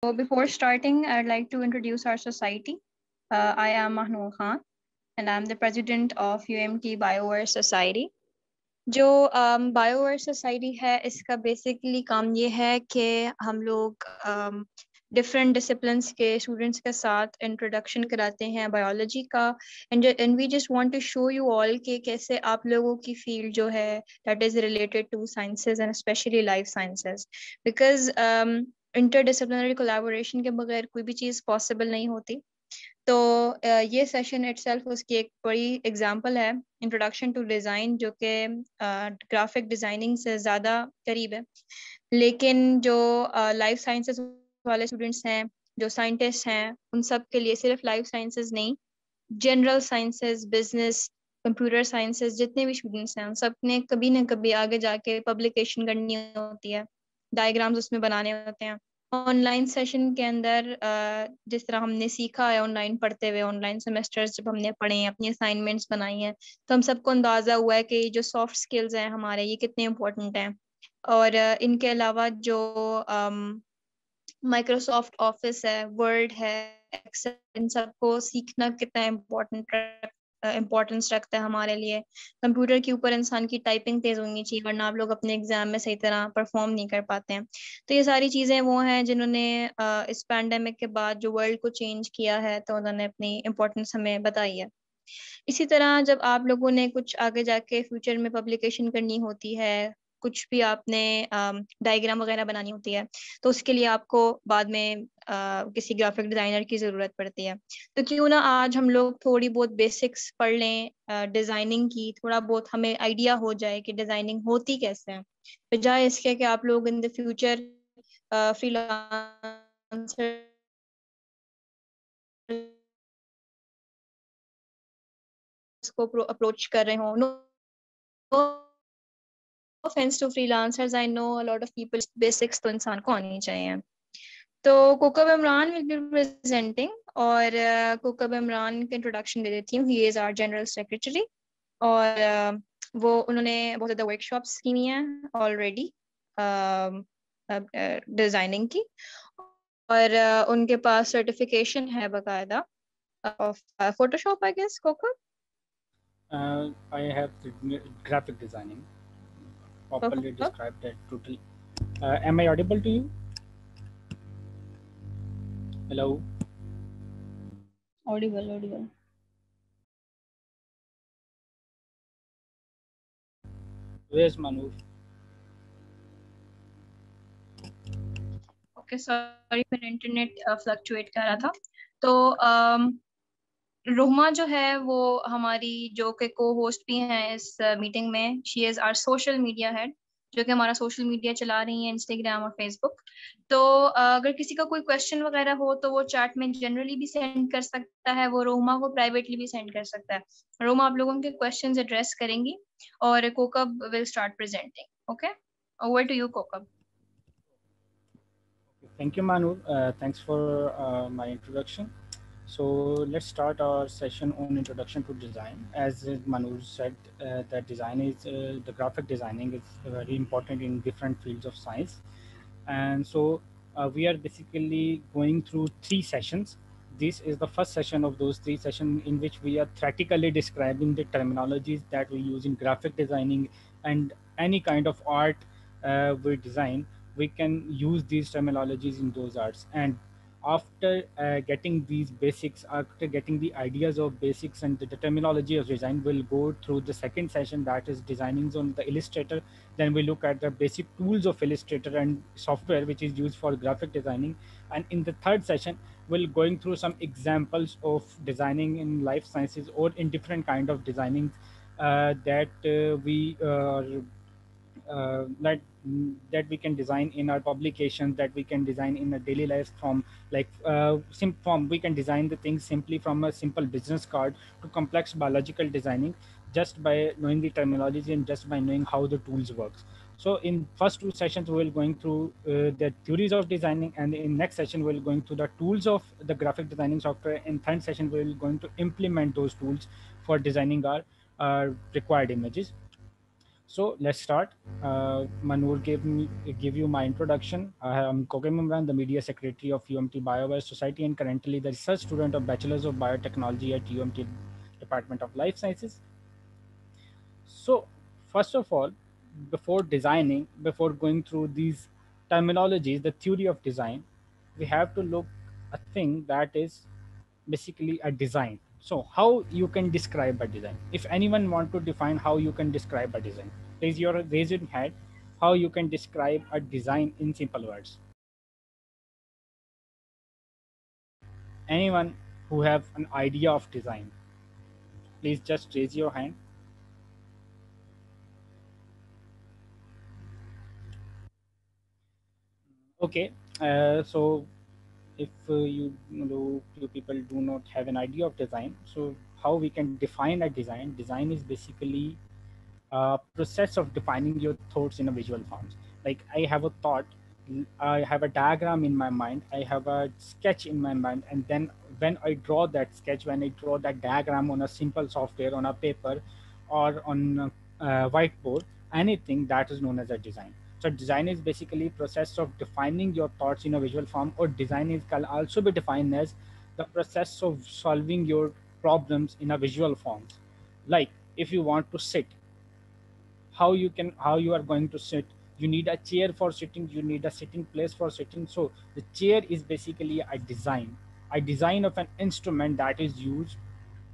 So before starting, I'd like to introduce our society. I am Mahnoor Khan, and I'm the president of UMT BioWare Society. जो BioWare Society है, इसका basically काम ये है कि हम लोग डिफरेंट डिसिप्लिन्स के स्टूडेंट्स के साथ इंट्रोडक्शन कराते हैं बायोलॉजी का, and we just want to show you all कि कैसे आप लोगों की फील्ड जो है that is related to sciences and specially life sciences, because interdisciplinary collaboration के बगैर कोई भी चीज़ पॉसिबल नहीं होती। तो ये सेशन इटसेल्फ उसकी एक बड़ी एग्जांपल है, इंट्रोडक्शन टू डिज़ाइन, जो कि ग्राफिक डिज़ाइनिंग से ज़्यादा करीब है। लेकिन जो लाइफ साइंसेस वाले स्टूडेंट्स हैं, जो साइंटिस्ट हैं, उन सब के लिए सिर्फ लाइफ साइंसेस नहीं, general sciences, business, computer sciences, जितने भी स्टूडेंट्स हैं उन सब ने कभी ना कभी आगे जाके पब्लिकेशन करनी होती है, डायग्राम्स उसमें बनाने होते हैं। ऑनलाइन सेशन के अंदर जिस तरह हमने सीखा है ऑनलाइन पढ़ते हुए, ऑनलाइन सेमेस्टर्स जब हमने पढ़े हैं, अपनी असाइनमेंट्स बनाई हैं, तो हम सबको अंदाज़ा हुआ है कि जो सॉफ्ट स्किल्स हैं हमारे, ये कितने इम्पोर्टेंट हैं। और इनके अलावा जो माइक्रोसॉफ्ट ऑफिस है, वर्ड है, एक्सेल, इन सबको सीखना कितना इम्पोर्टेंस रखता है हमारे लिए। कंप्यूटर के ऊपर इंसान की टाइपिंग तेज होनी चाहिए, वरना आप लोग अपने एग्जाम में सही तरह परफॉर्म नहीं कर पाते हैं। तो ये सारी चीज़ें वो हैं जिन्होंने इस पैंडेमिक के बाद जो वर्ल्ड को चेंज किया है, तो उन्होंने अपनी इम्पोर्टेंस हमें बताई है। इसी तरह जब आप लोगों ने कुछ आगे जाके फ्यूचर में पब्लिकेशन करनी होती है, कुछ भी आपने डायग्राम वगैरह बनानी होती है, तो उसके लिए आपको बाद में किसी ग्राफिक डिज़ाइनर की ज़रूरत पड़ती है। तो क्यों ना आज हम लोग थोड़ी बहुत बेसिक्स पढ़ लें डिज़ाइनिंग की, थोड़ा बहुत हमें आइडिया हो जाए कि डिज़ाइनिंग होती कैसे है, बजाय इसके कि आप लोग इन द फ्यूचर फ्रीलांसर को अप्रोच कर रहे हो। No offense to freelancers, I know a lot of people basics तो इंसान को आनी चाहिए। तो Kokab Imran will be presenting, और कोकब इमरान का इंट्रोडक्शन दे देती हूँ। He is our general secretary, और वो उन्होंने बहुत ज़्यादा वर्कशॉप्स की हुई हैं ऑलरेडी डिज़ाइनिंग की, और उनके पास सर्टिफिकेशन है बाकायदा of Photoshop, I guess. Kokab, I have graphic designing, properly Kokab, described that total. Am I audible to you? Hello. Audible audible. Where's Manur? Okay, sorry, मेरा इंटरनेट फ्लक्चुएट कर रहा था। तो रोमा जो है वो हमारी जो के को होस्ट भी हैं इस मीटिंग में, she is our social media head, जो कि हमारा सोशल मीडिया चला रही हैं, इंस्टाग्राम और फेसबुक। तो अगर किसी का कोई क्वेश्चन वगैरह हो तो वो चैट में जनरली भी सेंड कर सकता है, वो रोमा को प्राइवेटली भी सेंड कर सकता है। रोमा आप लोगों के क्वेश्चंस एड्रेस करेंगी, और Kokab will start presenting. Okay, over to you Kokab. Thank you, Manur. Thanks for my introduction. So let's start our session on introduction to design. As Manur said, that design is the graphic designing is very important in different fields of science, and so we are basically going through three sessions. This is the first session of those three sessions in which we are theoretically describing the terminologies that we use in graphic designing and any kind of art we design. We can use these terminologies in those arts, and after getting these basics, after getting the ideas of basics and the terminology of design, we'll go through the second session, that is designing on the Illustrator. Then we look at the basic tools of Illustrator and software which is used for graphic designing. And in the third session, we'll going through some examples of designing in life sciences or in different kind of designing that we that that we can design in our publications, that we can design in a daily life, from like from we can design the things simply from a simple business card to complex biological designing, just by knowing the terminology and just by knowing how the tools works. So in first two sessions we'll going through the theories of designing, and in next session we'll going through the tools of the graphic designing software. In third session we'll going to implement those tools for designing our required images. So let's start. Manur give you my introduction. I'm Kokim Imran, the Media Secretary of UMT BioWare Society, and currently the research student of Bachelor's of Biotechnology at UMT Department of Life Sciences. So, first of all, before going through these terminologies, the theory of design, we have to look a thing that is basically a design. So, how you can describe a design? If anyone want to define how you can describe a design, raise your hand. How you can describe a design in simple words? Anyone who have an idea of design, please just raise your hand. Okay, so if you people do not have an idea of design, so how we can define a design? Design is basically a process of defining your thoughts in a visual forms. Like I have a thought, I have a diagram in my mind, I have a sketch in my mind, and then when I draw that sketch, when I draw that diagram on a simple software, on a paper, or on a whiteboard, anything that is known as a design. So design is basically process of defining your thoughts in a visual form, or design is can also be defined as the process of solving your problems in a visual forms. Like if you want to sit, how you are going to sit, you need a chair for sitting, you need a sitting place for sitting. So the chair is basically a design of an instrument that is used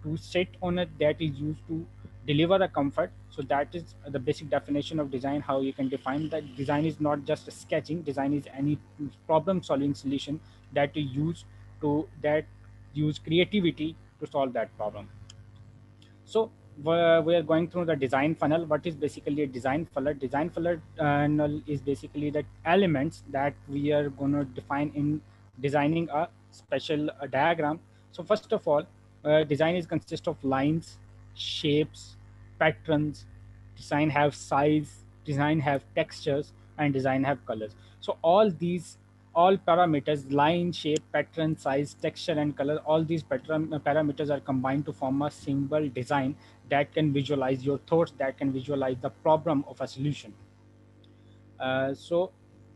to sit on it, that is used to deliver a comfort. So that is the basic definition of design. How you can define that design is not just a sketching. Design is any problem solving solution that you use to that use creativity to solve that problem. So we are going through the design funnel. What is basically a design funnel? Design funnel is basically the elements that we are going to define in designing a special diagram. So first of all, design is consist of lines, shapes, patterns. Design have size, design have textures, and design have colors. So all parameters, line, shape, pattern, size, texture, and color, all these parameters are combined to form a single design that can visualize your thoughts, that can visualize the problem of a solution. So,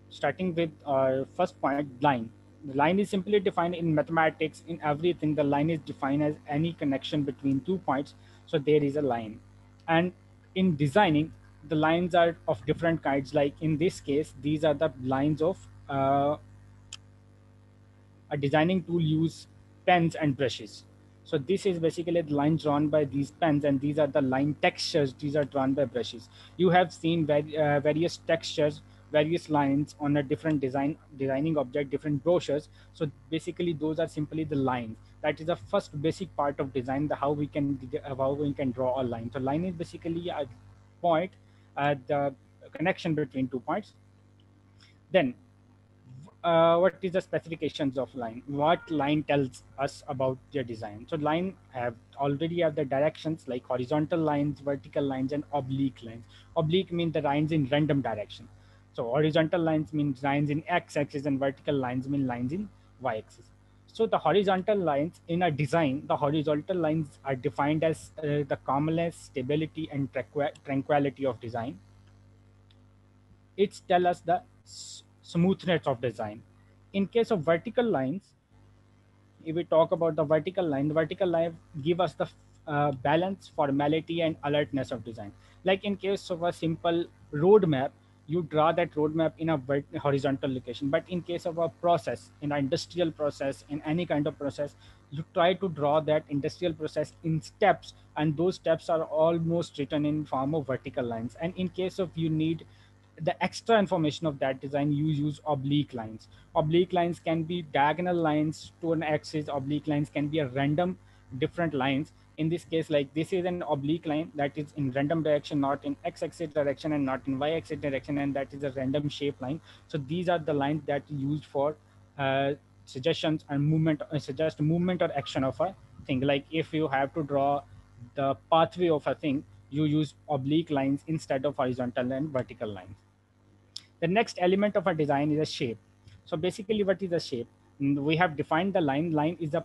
starting with our first point, line. The line is simply defined in mathematics, in everything. The line is defined as any connection between 2 points. So, there is a line. And in designing, the lines are of different kinds. Like in this case, these are the lines of a designing tool use pens and brushes. So this is basically the line drawn by these pens, and these are the line textures. These are drawn by brushes. You have seen various textures, various lines on a different designing object, different brochures. So basically, those are simply the lines. That is the first basic part of design. How we can draw a line. So line is basically a point, the connection between 2 points. Then what is the specifications of line? What line tells us about your design? So line have the directions like horizontal lines, vertical lines, and oblique lines. Oblique means the lines in random direction. So horizontal lines mean lines in x-axis, and vertical lines mean lines in y-axis. So the horizontal lines in a design, the horizontal lines are defined as the calmness, stability, and tranquility of design. It's tell us the smoothness of design. In case of vertical lines, if we talk about the vertical line give us the balance, formality, and alertness of design. Like in case of a simple roadmap, you draw that roadmap in a horizontal location. But in case of a process, in an industrial process, in any kind of process, you try to draw that industrial process in steps, and those steps are almost written in form of vertical lines. And in case of you need the extra information of that design, you use oblique lines. Oblique lines can be diagonal lines to an axis. Oblique lines can be a random different lines. In this case, like this is an oblique line that is in random direction, not in x-axis direction and not in y-axis direction, and that is a random shape line. So these are the lines that used for suggestions and movement, suggest movement or action of a thing. Like if you have to draw the pathway of a thing, you use oblique lines instead of horizontal and vertical lines. The next element of a design is a shape. So basically, what is a shape? We have defined the line. Line is a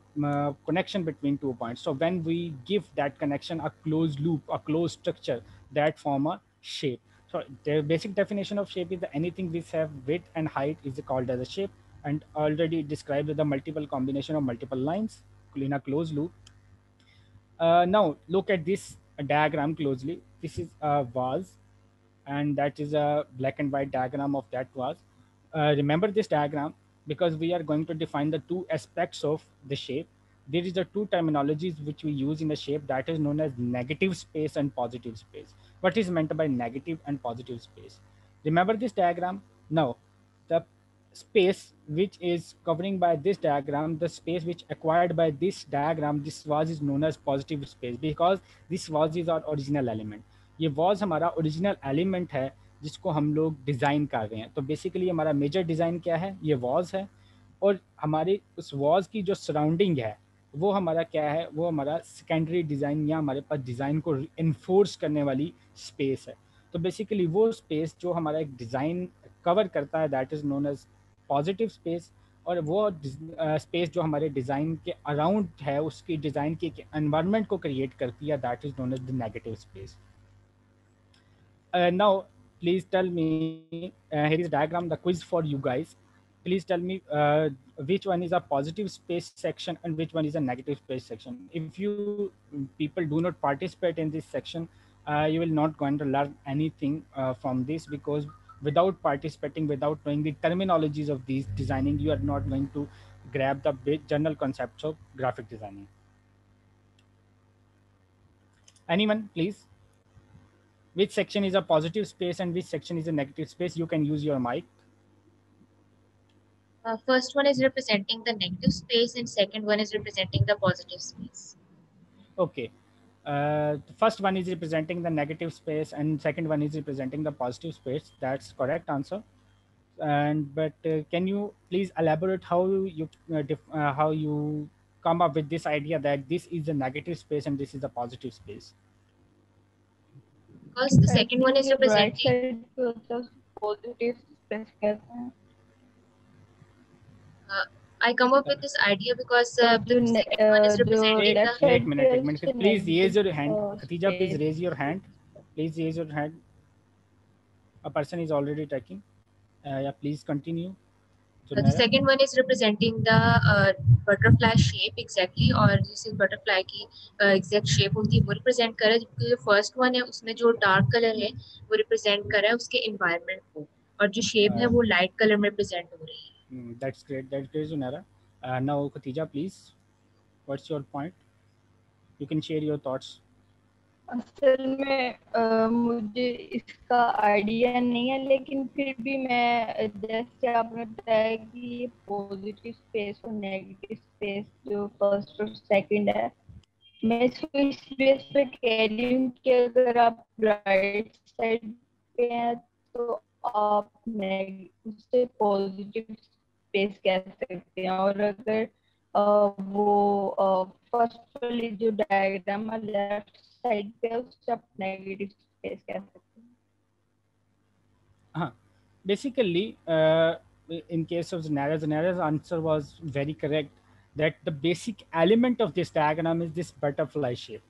connection between 2 points. So when we give that connection a closed loop, a closed structure, that form a shape. So the basic definition of shape is that anything which have width and height is called as a shape, and already described with the multiple combination of multiple lines in a closed loop. Now look at this diagram closely. This is a vase, and that is a black and white diagram of that vase. Remember this diagram because we are going to define the two aspects of the shape. There is the two terminologies which we use in the shape, that is known as negative space and positive space. What is meant by negative and positive space? Remember this diagram? Now, the space which is covering by this diagram, the space which acquired by this diagram, this was is known as positive space because this was is our original element. ये was हमारा original element है जिसको हम लोग design कर रहे हैं. तो बेसिकली हमारा मेजर डिज़ाइन क्या है, ये वॉज है. और हमारी उस वॉज की जो सराउंडिंग है वो हमारा क्या है, वो हमारा सेकेंडरी डिज़ाइन या हमारे पास डिज़ाइन को इन्फोर्स करने वाली स्पेस है. तो बेसिकली वो स्पेस जो हमारा एक डिज़ाइन कवर करता है that is known as positive space. और वो स्पेस जो हमारे डिज़ाइन के अराउंड है उसकी डिज़ाइन की एनवायरनमेंट को क्रिएट करती है that is known as the negative space. Now, please tell me. Here is diagram, the quiz for you guys. Please tell me which one is a positive space section and which one is a negative space section. If you people do not participate in this section, you will not going to learn anything from this because without participating, without knowing the terminologies of these designing, you are not going to grab the big general concepts of graphic designing. Anyone, please? Which section is a positive space and which section is a negative space? You can use your mic. First one is representing the negative space and second one is representing the positive space. Okay. The first one is representing the negative space and second one is representing the positive space. That's correct answer. And but can you please elaborate how you come up with this idea that this is the negative space and this is the positive space? Because the second one is representing positive space कहते हैं. I come up with this idea because the second one is representing the. एक minute. Please raise your hand. Khatija, please raise your hand. Please raise your hand. A person is already talking. Yeah, please continue. The second one is representing the butterfly shape exactly, और जिसे butterfly की exact shape होती है वो represent कर रहा है, जबकि जो first one है उसमें जो dark color है वो represent कर रहा है उसके environment को, और जो shape है वो light color में represent हो रही है. That's great, Zunaira. Now Khatija, please, what's your point? You can share your thoughts. असल में मुझे इसका आइडिया नहीं है, लेकिन फिर भी मैं जैसे आपने बताया कि ये पॉजिटिव स्पेस और नेगेटिव स्पेस जो फर्स्ट और सेकंड है, मैं इसको इस बेस पे कह रही हूँ कि अगर आप राइट साइड पे हैं तो आप उसे पॉजिटिव स्पेस कह सकते हैं, और अगर वो फर्स्ट वाली जो डायग्राम है लेफ्ट साइड पे उसे आप नेगेटिव स्पेस कह सकते हैं. हाँ, basically in case of Zanara's answer was very correct, that the basic element of this diagram is this butterfly shape.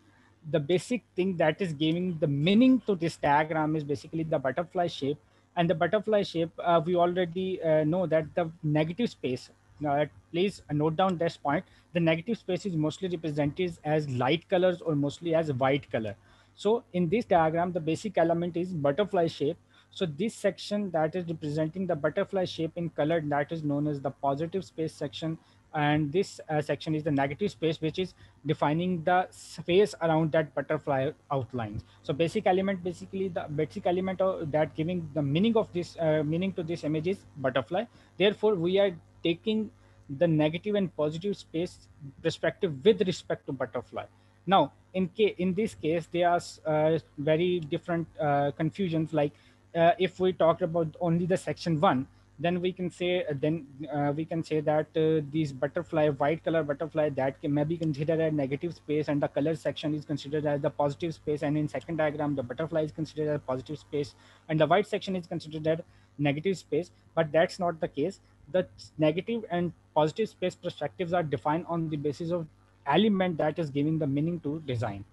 The basic thing that is giving the meaning to this diagram is basically the butterfly shape. And the butterfly shape, we already know that the negative space. Now, please note down this point. The negative space is mostly represented as light colors or mostly as white color. So in this diagram, the basic element is butterfly shape. So this section that is representing the butterfly shape in color, that is known as the positive space section, and this section is the negative space, which is defining the space around that butterfly outlines. So basically the basic element of that giving the meaning of this meaning to this image is butterfly. Therefore we are taking the negative and positive space perspective with respect to butterfly. Now in this case there are very different confusions, like if we talk about only the section 1, then we can say that these butterfly, white color butterfly, that may be considered a negative space and the color section is considered as the positive space, and in second diagram the butterfly is considered as positive space and the white section is considered as negative space. But that's not the case. The negative and positive space perspectives are defined on the basis of element that is giving the meaning to design.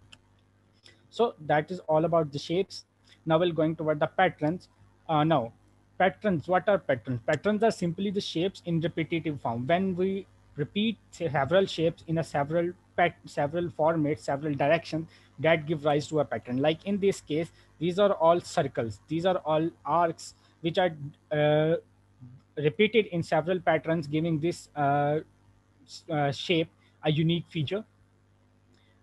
So that is all about the shapes. Now we're going toward the patterns. Now, patterns, what are patterns? Patterns are simply the shapes in repetitive form. When we repeat several shapes in a several formats, several directions, that give rise to a pattern. Like in this case, these are all circles, these are all arcs which are uh, repeated in several patterns, giving this shape a unique feature.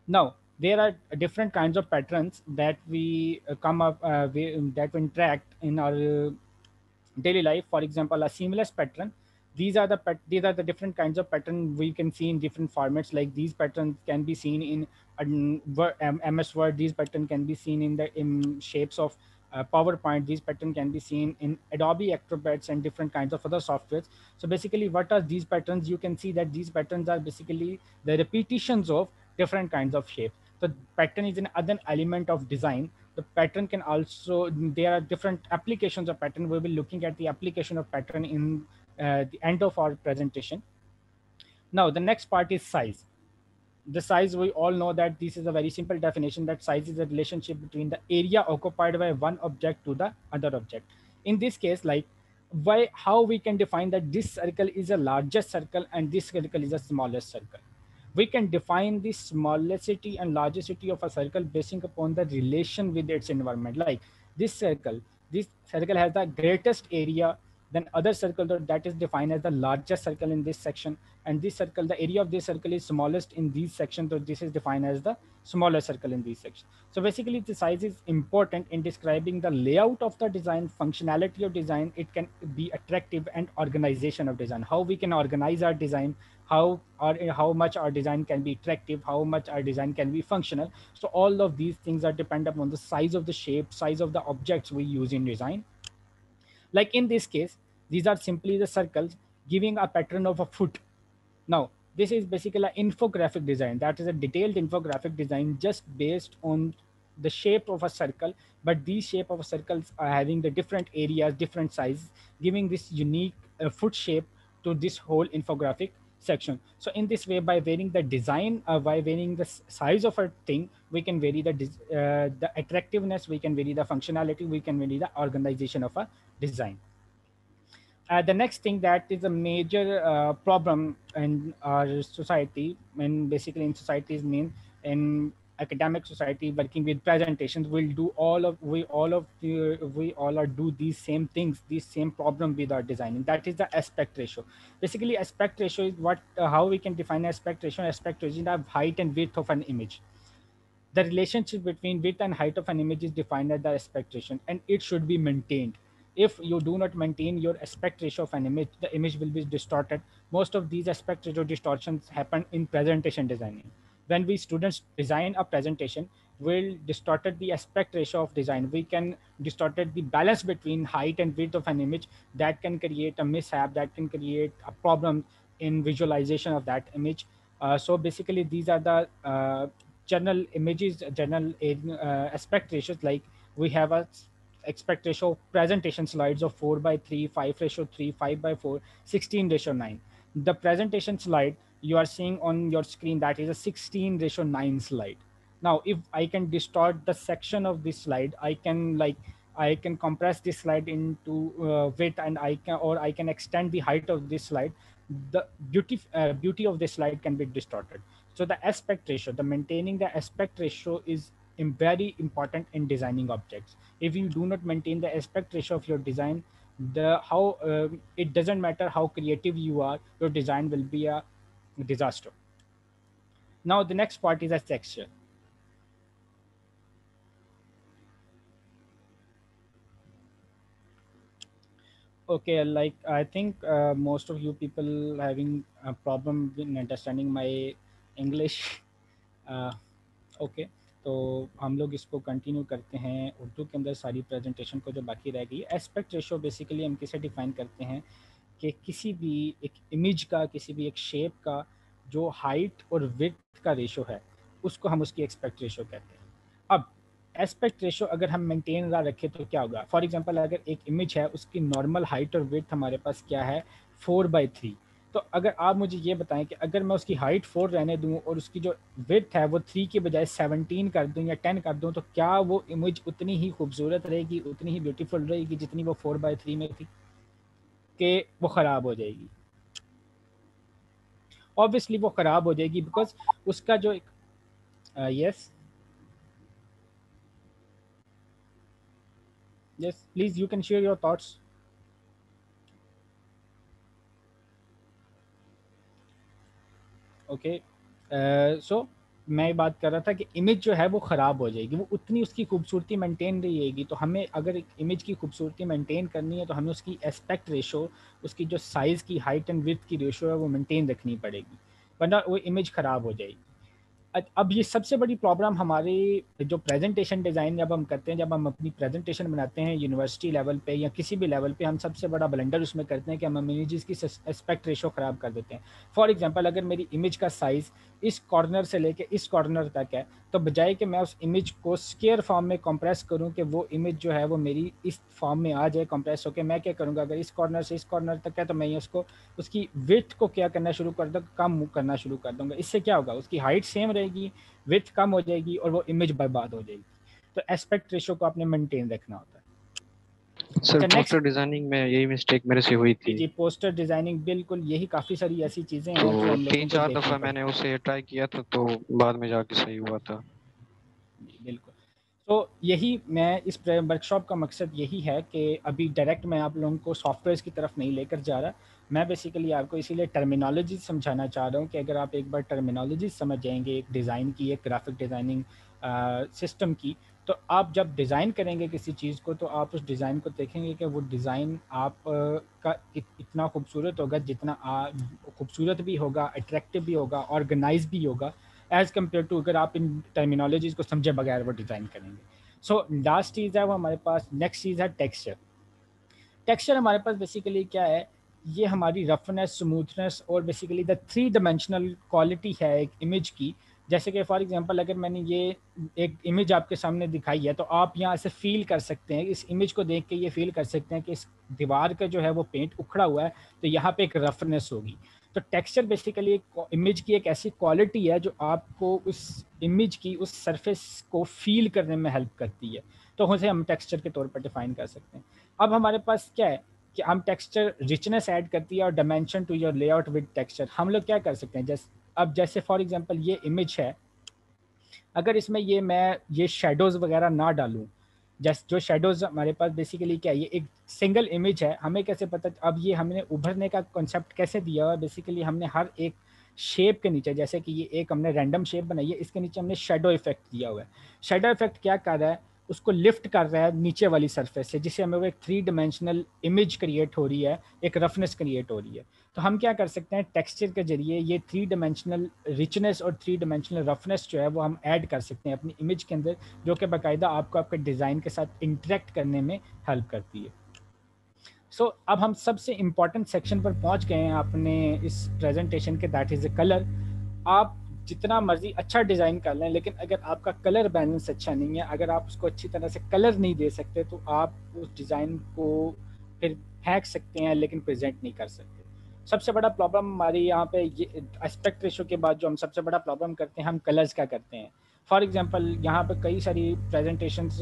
Now, there are different kinds of patterns that we come up that we interact in our daily life. For example, a seamless pattern. These are the different kinds of pattern we can see in different formats. Like these patterns can be seen in MS Word. These pattern can be seen in shapes of PowerPoint. These pattern can be seen in Adobe Acrobats and different kinds of other softwares. So basically, what are these patterns? You can see that these patterns are basically the repetitions of different kinds of shapes. So pattern is another element of design. The pattern can also, there are different applications of pattern. We will be looking at the application of pattern in the end of our presentation. Now the next part is size. The size, we all know that this is a very simple definition, that size is a relationship between the area occupied by one object to the other object. In this case, like, why, how we can define that this circle is a largest circle and this circle is a smallest circle? We can define the smallest and largest of a circle basing upon the relation with its environment. Like this circle has the greatest area, then other circle that is defined as the largest circle in this section, and this circle, the area of this circle is smallest in these sections, so this is defined as the smaller circle in these sections. So basically the size is important in describing the layout of the design, functionality of design. It can be attractive and organization of design, how we can organize our design, how much our design can be attractive, how much our design can be functional. So all of these things are dependent on the size of the shape, size of the objects we use in design. Like in this case, these are simply the circles giving a pattern of a foot. Now, this is basically an infographic design. That is a detailed infographic design just based on the shape of a circle. But these shape of circles are having the different areas, different sizes, giving this unique foot shape to this whole infographic section. So in this way, by varying the design, by varying the size of a thing, we can vary the attractiveness, we can vary the functionality, we can vary the organization of a design. The next thing that is a major problem in our society, and basically in societies mean in academic society working with presentations, we all are do these same things, these same problem with our designing. That is the aspect ratio. Basically, aspect ratio is what how we can define aspect ratio. Aspect ratio is the height and width of an image. The relationship between width and height of an image is defined as the aspect ratio, and it should be maintained. If you do not maintain your aspect ratio of an image, the image will be distorted. Most of these aspect ratio distortions happen in presentation designing. When we students design a presentation, we'll distorted the aspect ratio of design. We can distorted the balance between height and width of an image. That can create a mishap, that can create a problem in visualization of that image. So basically, these are the general images, general aspect ratios. Like we have a aspect ratio presentation slides of 4 by 3, 5 ratio 3, 5 by 4, 16 ratio 9. The presentation slide you are seeing on your screen, that is a 16 ratio 9 slide. Now if I can distort the section of this slide, I can compress this slide into width, and I can extend the height of this slide. The beauty of this slide can be distorted. So the aspect ratio, the maintaining the aspect ratio is very important in designing objects. If you do not maintain the aspect ratio of your design, the how it doesn't matter how creative you are, your design will be a disaster. Now the next part is a texture. Okay, like I think most of you people having a problem in understanding my English. Okay, तो हम लोग इसको continue करते हैं उर्दू के अंदर सारी presentation को जो बाकी रह गई। एस्पेक्ट रेशो बेसिकली हम किसे डिफाइन करते हैं कि किसी भी एक इमेज का, किसी भी एक शेप का जो हाइट और विड्थ का रेशो है, उसको हम उसकी एस्पेक्ट रेशो कहते हैं। अब एस्पेक्ट रेशो अगर हम मेंटेन ना रखें तो क्या होगा? फॉर एग्जांपल, अगर एक इमेज है, उसकी नॉर्मल हाइट और विड्थ हमारे पास क्या है, 4/3। तो अगर आप मुझे ये बताएं कि अगर मैं उसकी हाइट 4 रहने दूं और उसकी जो विड्थ है वो 3 की बजाय 17 कर दूं या 10 कर दूं, तो क्या वो इमेज उतनी ही खूबसूरत रहेगी, उतनी ही ब्यूटीफुल रहेगी जितनी वो 4:3 में थी, कि वो ख़राब हो जाएगी? ऑब्वियसली वो ख़राब हो जाएगी, बिकॉज उसका जो yes yes please you can share your thoughts. Okay, so मैं बात कर रहा था कि इमेज जो है वो ख़राब हो जाएगी, वो उतनी उसकी खूबसूरती मेंटेन रहेगी। तो हमें अगर एक इमेज की खूबसूरती मेंटेन करनी है तो हमें उसकी एस्पेक्ट रेशो, उसकी जो साइज़ की हाइट एंड विड्थ की रेशो है वो मेंटेन रखनी पड़ेगी, वरना वो इमेज ख़राब हो जाएगी। अब ये सबसे बड़ी प्रॉब्लम हमारी जो प्रेजेंटेशन डिज़ाइन जब हम करते हैं, जब हम अपनी प्रेजेंटेशन बनाते हैं यूनिवर्सिटी लेवल पे या किसी भी लेवल पे, हम सबसे बड़ा ब्लंडर उसमें करते हैं कि हम इमेजेस की एस्पेक्ट रेशो ख़राब कर देते हैं। फॉर एग्जांपल, अगर मेरी इमेज का साइज़ इस कॉर्नर से लेके इस कॉर्नर तक है, तो बजाय कि मैं उस इमेज को स्क्वायर फॉर्म में कंप्रेस करूं कि वो इमेज जो है वो मेरी इस फॉर्म में आ जाए कंप्रेस होकर, मैं क्या करूंगा, अगर इस कॉर्नर से इस कॉर्नर तक है तो मैं उसको उसकी विड्थ को क्या करना शुरू कर दूँगा, कम करना शुरू कर दूंगा। इससे क्या होगा, उसकी हाइट सेम रहेगी, विड्थ कम हो जाएगी और वो इमेज बर्बाद हो जाएगी। तो एस्पेक्ट रेशो को आपने मेंटेन रखना होता है। सर अच्छा, नेक्स्ट। पोस्टर डिजाइनिंग में यही मिस्टेक मेरे से हुई थी। जी, पोस्टर डिजाइनिंग, बिल्कुल यही काफ़ी सारी ऐसी चीज़ें तो हैं जो हम लोगों को 3-4 देखनी दफा पड़ती मैंने उसे ट्राई किया था, तो बाद में जाके सही हुआ था। जी बिल्कुल। तो यही मैं इस वर्कशॉप का मकसद यही है कि अभी डायरेक्ट मैं आप लोगों को सॉफ्टवेयर की तरफ नहीं लेकर जा रहा, मैं बेसिकली आपको इसीलिए टर्मिनोलॉजी समझाना चाह रहा हूँ कि अगर आप एक बार टर्मिनोलॉजी समझ जाएंगे एक डिज़ाइन की, एक ग्राफिक डिज़ाइनिंग सिस्टम की, तो आप जब डिज़ाइन करेंगे किसी चीज़ को तो आप उस डिज़ाइन को देखेंगे कि वो डिज़ाइन आप का इतना खूबसूरत होगा, जितना खूबसूरत भी होगा, अट्रैक्टिव भी होगा, ऑर्गेनाइज भी होगा, एज़ कम्पेयर टू अगर आप इन टर्मिनोलॉजीज़ को समझे बगैर वो डिज़ाइन करेंगे। सो लास्ट चीज़ है वो हमारे पास, नेक्स्ट चीज़ है टेक्सचर। टेक्सचर हमारे पास बेसिकली क्या है, ये हमारी रफनेस, स्मूथनेस और बेसिकली द 3 डायमेंशनल क्वालिटी है एक इमेज की। जैसे कि फॉर एग्जांपल, अगर मैंने ये एक इमेज आपके सामने दिखाई है तो आप यहाँ से फील कर सकते हैं, इस इमेज को देख के ये फील कर सकते हैं कि इस दीवार का जो है वो पेंट उखड़ा हुआ है, तो यहाँ पे एक रफनेस होगी। तो टेक्सचर बेसिकली एक इमेज की एक ऐसी क्वालिटी है जो आपको उस इमेज की उस सरफेस को फील करने में हेल्प करती है, तो उसे हम टेक्सचर के तौर पर डिफाइन कर सकते हैं। अब हमारे पास क्या है कि हम टेक्सचर रिचनेस ऐड करती है और dimension to your layout with texture. हम लोग क्या कर सकते हैं, जैसे फॉर एग्जांपल ये इमेज है, अगर इसमें मैं ये शेडोज़ वगैरह ना डालूं, जैसे जो शेडोज़ हमारे पास बेसिकली क्या है, ये एक सिंगल इमेज है, हमें कैसे पता, अब ये हमने उभरने का कॉन्सेप्ट कैसे दिया हुआ है, बेसिकली हमने हर एक शेप के नीचे, जैसे कि ये एक हमने रैंडम शेप बनाई है, इसके नीचे हमने शेडो इफेक्ट दिया हुआ है। शेडो इफेक्ट क्या कर रहा है, उसको लिफ्ट कर रहा है नीचे वाली सरफेस से, जिससे हमें वो एक 3 डायमेंशनल इमेज क्रिएट हो रही है, एक रफनेस क्रिएट हो रही है। तो हम क्या कर सकते हैं, टेक्सचर के जरिए ये 3 डायमेंशनल रिचनेस और 3 डायमेंशनल रफनेस जो है वो हम ऐड कर सकते हैं अपनी इमेज के अंदर, जो कि बाकायदा आपको आपके डिज़ाइन के साथ इंटरेक्ट करने में हेल्प करती है। सो अब हम सबसे इम्पॉर्टेंट सेक्शन पर पहुंच गए हैं अपने इस प्रेजेंटेशन के, दैट इज़ ए कलर। आप जितना मर्जी अच्छा डिज़ाइन कर लें, लेकिन अगर आपका कलर बैलेंस अच्छा नहीं है, अगर आप उसको अच्छी तरह से कलर नहीं दे सकते, तो आप उस डिज़ाइन को फिर फेंक सकते हैं लेकिन प्रेजेंट नहीं कर सकते। सबसे बड़ा प्रॉब्लम हमारी यहाँ पे ये एस्पेक्ट रेशो के बाद जो हम सबसे बड़ा प्रॉब्लम करते हैं, हम कलर्स का करते हैं। फॉर एग्जांपल, यहाँ पे कई सारी प्रेजेंटेशंस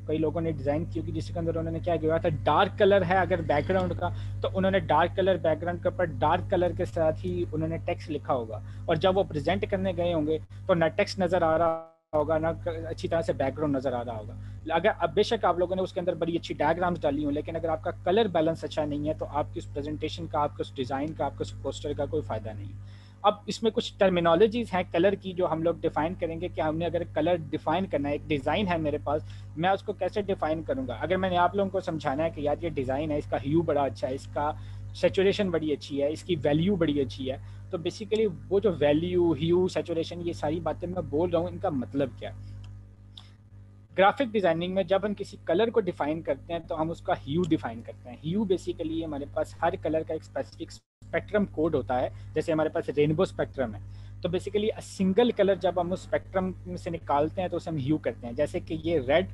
कई लोगों ने डिज़ाइन की होगी, जिसके अंदर उन्होंने क्या किया था, डार्क कलर है अगर बैकग्राउंड का, तो उन्होंने डार्क कलर बैकग्राउंड के ऊपर डार्क कलर के साथ ही उन्होंने टेक्स्ट लिखा होगा, और जब वो प्रेजेंट करने गए होंगे तो ना टेक्स्ट नज़र आ रहा होगा, ना अच्छी तरह से बैकग्राउंड नज़र आ रहा होगा। अगर अब बेशक आप लोगों ने उसके अंदर बड़ी अच्छी डायग्राम्स डाली हो, लेकिन अगर आपका कलर बैलेंस अच्छा नहीं है तो आपकी उस प्रेजेंटेशन का, आपके उस डिज़ाइन का, आपके उस पोस्टर का कोई फ़ायदा नहीं। अब इसमें कुछ टर्मिनोलॉजीज़ हैं कलर की जो हम लोग डिफ़ाइन करेंगे कि हमने अगर कलर डिफ़ाइन करना है, एक डिज़ाइन है मेरे पास, मैं उसको कैसे डिफ़ाइन करूँगा। अगर मैंने आप लोगों को समझाना है कि यार ये डिज़ाइन है, इसका ह्यू बड़ा अच्छा है, इसका सैचुरेशन बड़ी अच्छी है, इसकी वैल्यू बड़ी अच्छी है, तो बेसिकली वो जो वैल्यू, ह्यू, सैचुरेशन, ये सारी बातें मैं बोल रहा हूँ, इनका मतलब क्या है। ग्राफिक डिज़ाइनिंग में जब हम किसी कलर को डिफाइन करते हैं तो हम उसका ह्यू डिफाइन करते हैं। ह्यू बेसिकली हमारे पास हर कलर का एक स्पेसिफिक स्पेक्ट्रम कोड होता है, जैसे हमारे पास रेनबो स्पेक्ट्रम है, तो बेसिकली सिंगल कलर जब हम उस स्पेक्ट्रम में से निकालते हैं तो उसे हम ह्यू करते हैं। जैसे कि ये रेड,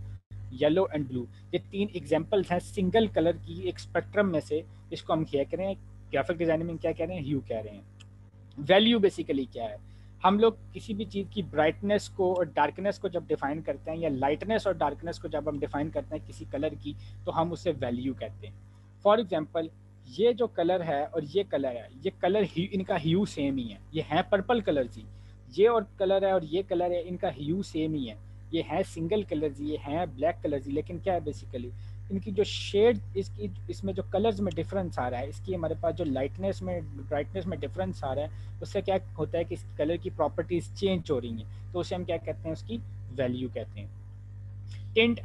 येलो एंड ब्लू, ये 3 एग्जाम्पल्स हैं सिंगल कलर की एक स्पेक्ट्रम में से, इसको हम क्या करें, ग्राफिक डिजाइनिंग में क्या कह रहे हैं, ह्यू कह रहे हैं। वैल्यू बेसिकली क्या है, हम लोग किसी भी चीज़ की ब्राइटनेस को और डार्कनेस को जब डिफाइन करते हैं, या लाइटनेस और डार्कनेस को जब हम डिफाइन करते हैं किसी कलर की, तो हम उसे वैल्यू कहते हैं। फॉर एग्जांपल, ये जो कलर है और ये कलर है, ये कलर इनका ह्यू सेम ही है, ये है पर्पल कलर जी। ये और कलर है और ये कलर है, इनका ह्यू सेम ही है, ये है सिंगल कलर जी, ये है ब्लैक कलर जी। लेकिन क्या है बेसिकली, इनकी जो शेड, इसमें जो कलर्स में डिफरेंस आ रहा है, इसकी हमारे पास जो लाइटनेस में ब्राइटनेस में डिफरेंस आ रहा है, उससे क्या होता है कि इस कलर की प्रॉपर्टीज चेंज हो रही हैं, तो उसे हम क्या कहते हैं, उसकी वैल्यू कहते हैं। टिंट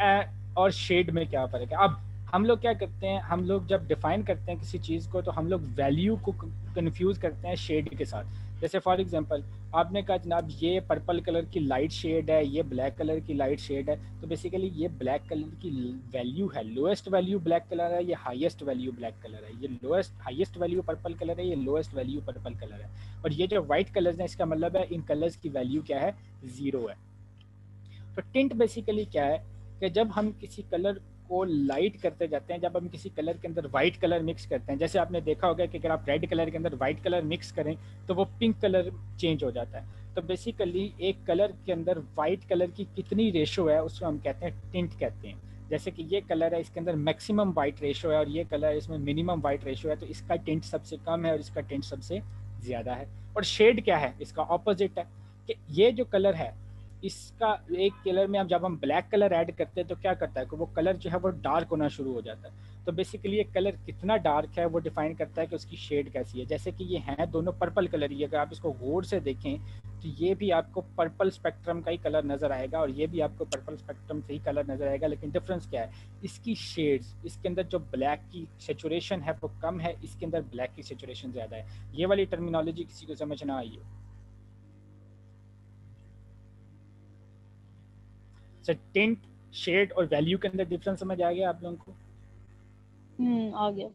और शेड में क्या फ़र्क है। अब हम लोग क्या करते हैं, हम लोग जब डिफाइन करते हैं किसी चीज़ को, तो हम लोग वैल्यू को कंफ्यूज करते हैं शेड के साथ। जैसे फॉर एग्जांपल आपने कहा जनाब ये पर्पल कलर की लाइट शेड है, ये ब्लैक कलर की लाइट शेड है, तो बेसिकली ये ब्लैक कलर की वैल्यू है, लोएस्ट वैल्यू ब्लैक कलर है, ये हाईएस्ट वैल्यू ब्लैक कलर है, ये lowest highest value purple colour है, ये लोएस्ट वैल्यू पर्पल कलर है। और ये जो वाइट कलर्स हैं, इसका मतलब है इन कलर्स की वैल्यू क्या है, 0 है। तो टिंट बेसिकली क्या है कि जब हम किसी कलर को लाइट करते जाते हैं, जब हम किसी कलर के अंदर वाइट कलर मिक्स करते हैं, जैसे आपने देखा होगा कि अगर आप रेड कलर के अंदर वाइट कलर मिक्स करें तो वो पिंक कलर चेंज हो जाता है। तो बेसिकली एक कलर के अंदर वाइट कलर की कितनी रेशो है, उसको हम कहते हैं टिंट कहते हैं। जैसे कि ये कलर है, इसके अंदर मैक्सिमम वाइट रेशो है, और ये कलर इसमें मिनिमम वाइट रेशो है, तो इसका टिंट सबसे कम है और इसका टिंट सबसे ज़्यादा है। और शेड क्या है, इसका ऑपोजिट है कि ये जो कलर है, इसका एक कलर में जब हम ब्लैक कलर ऐड करते हैं तो क्या करता है कि वो कलर जो है वो डार्क होना शुरू हो जाता है। तो बेसिकली एक कलर कितना डार्क है वो डिफाइन करता है कि उसकी शेड कैसी है। जैसे कि ये हैं दोनों पर्पल कलर ही, अगर आप इसको गौर से देखें तो ये भी आपको पर्पल स्पेक्ट्रम का ही कलर नज़र आएगा और ये भी आपको पर्पल स्पेक्ट्रम से ही कलर नज़र आएगा, लेकिन डिफरेंस क्या है, इसकी शेड्स, इसके अंदर जो ब्लैक की सेचुरेशन है वो कम है, इसके अंदर ब्लैक की सेचुरेशन ज़्यादा है। ये वाली टर्मिनोलॉजी किसी को समझ ना आई हो? टिंट, शेड और वैल्यू के अंदर डिफरेंस समझ आ गया आप लोगों को? आ गया।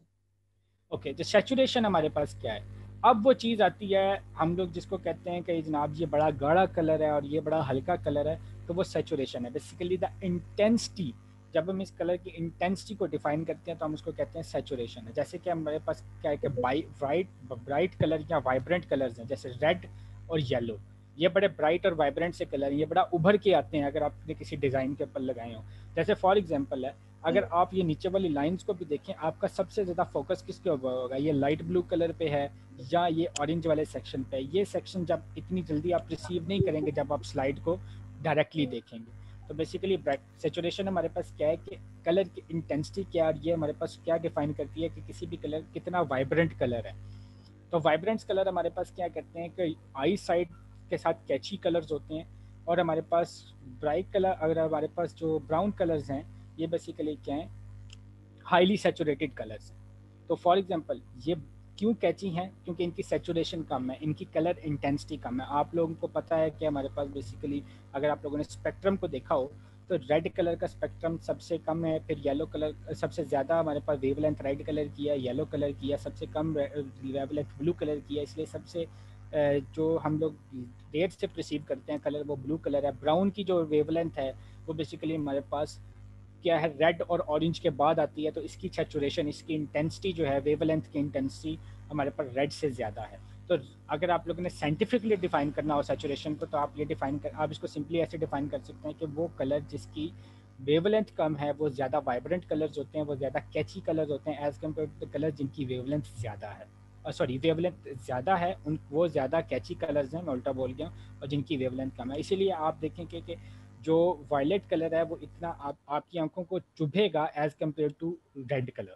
ओके, तो सैचुरेशन हमारे पास क्या है, अब वो चीज़ आती है हम लोग जिसको कहते हैं कि जनाब ये बड़ा गाढ़ा कलर है और ये बड़ा हल्का कलर है, तो वो सैचुरेशन है। बेसिकली द इंटेंसिटी, जब हम इस कलर की इंटेंसिटी को डिफाइन करते हैं तो हम उसको कहते हैं सैचुरेशन है। जैसे कि हमारे पास क्या है कि ब्राइट कलर या वाइब्रेंट कलर्स हैं, जैसे रेड और येलो, ये बड़े ब्राइट और वाइब्रेंट से कलर, ये बड़ा उभर के आते हैं अगर आपने किसी डिज़ाइन के ऊपर लगाए हो। जैसे फॉर एग्जांपल है, अगर आप ये नीचे वाली लाइंस को भी देखें, आपका सबसे ज़्यादा फोकस किसके ऊपर होगा, ये लाइट ब्लू कलर पे है या ये ऑरेंज वाले सेक्शन पे। ये सेक्शन जब इतनी जल्दी आप रिसीव नहीं करेंगे जब आप स्लाइड को डायरेक्टली देखेंगे। तो बेसिकली सैचुरेशन हमारे पास क्या है कि कलर की इंटेंसिटी क्या है, और ये हमारे पास क्या डिफाइन करती है कि किसी भी कलर कितना वाइब्रेंट कलर है। तो वाइब्रेंट कलर हमारे पास क्या करते हैं कि आई साइड के साथ कैची कलर्स होते हैं, और हमारे पास ब्राइट कलर, अगर हमारे पास जो ब्राउन कलर्स हैं, ये बेसिकली क्या है, हाईली सैचुरेटेड कलर्स हैं। तो फॉर एग्जांपल ये क्यों कैची हैं, क्योंकि इनकी सैचुरेशन कम है, इनकी कलर इंटेंसिटी कम है। आप लोगों को पता है कि हमारे पास बेसिकली अगर आप लोगों ने स्पेक्ट्रम को देखा हो तो रेड कलर का स्पेक्ट्रम सबसे कम है, फिर येलो कलर सबसे ज़्यादा हमारे पास वेवलेंथ रेड कलर की है, येलो कलर की है, सबसे कम वेवलेंथ ब्लू कलर की है। इसलिए सबसे जो हम लोग देर से परसीव करते हैं कलर वो ब्लू कलर है। ब्राउन की जो वेवलेंथ है वो बेसिकली हमारे पास क्या है, रेड और ऑरेंज के बाद आती है। तो इसकी सैचुरेशन, इसकी इंटेंसिटी जो है, वेवलेंथ की इंटेंसिटी हमारे पास रेड से ज़्यादा है। तो अगर आप लोगों ने साइंटिफिकली डिफाइन करना हो सैचुरेशन को, तो आप ये आप इसको सिंपली ऐसे डिफाइन कर सकते हैं कि वो कलर जिसकी वेवलेंथ कम है वो ज़्यादा वाइब्रेंट कलर्स होते हैं, वो ज़्यादा कैची कलर्स होते हैं एज़ कम्पेयर टू कलर जिनकी वेवलेंथ ज़्यादा है, सॉरी वेवलेंथ ज़्यादा है उन वो ज़्यादा कैची कलर्स हैं, मैं उल्टा बोल गया, और जिनकी वेवलेंथ कम है। इसीलिए आप देखें कि जो वायलेट कलर है वो इतना आपकी आंखों को चुभेगा as compare to red colour.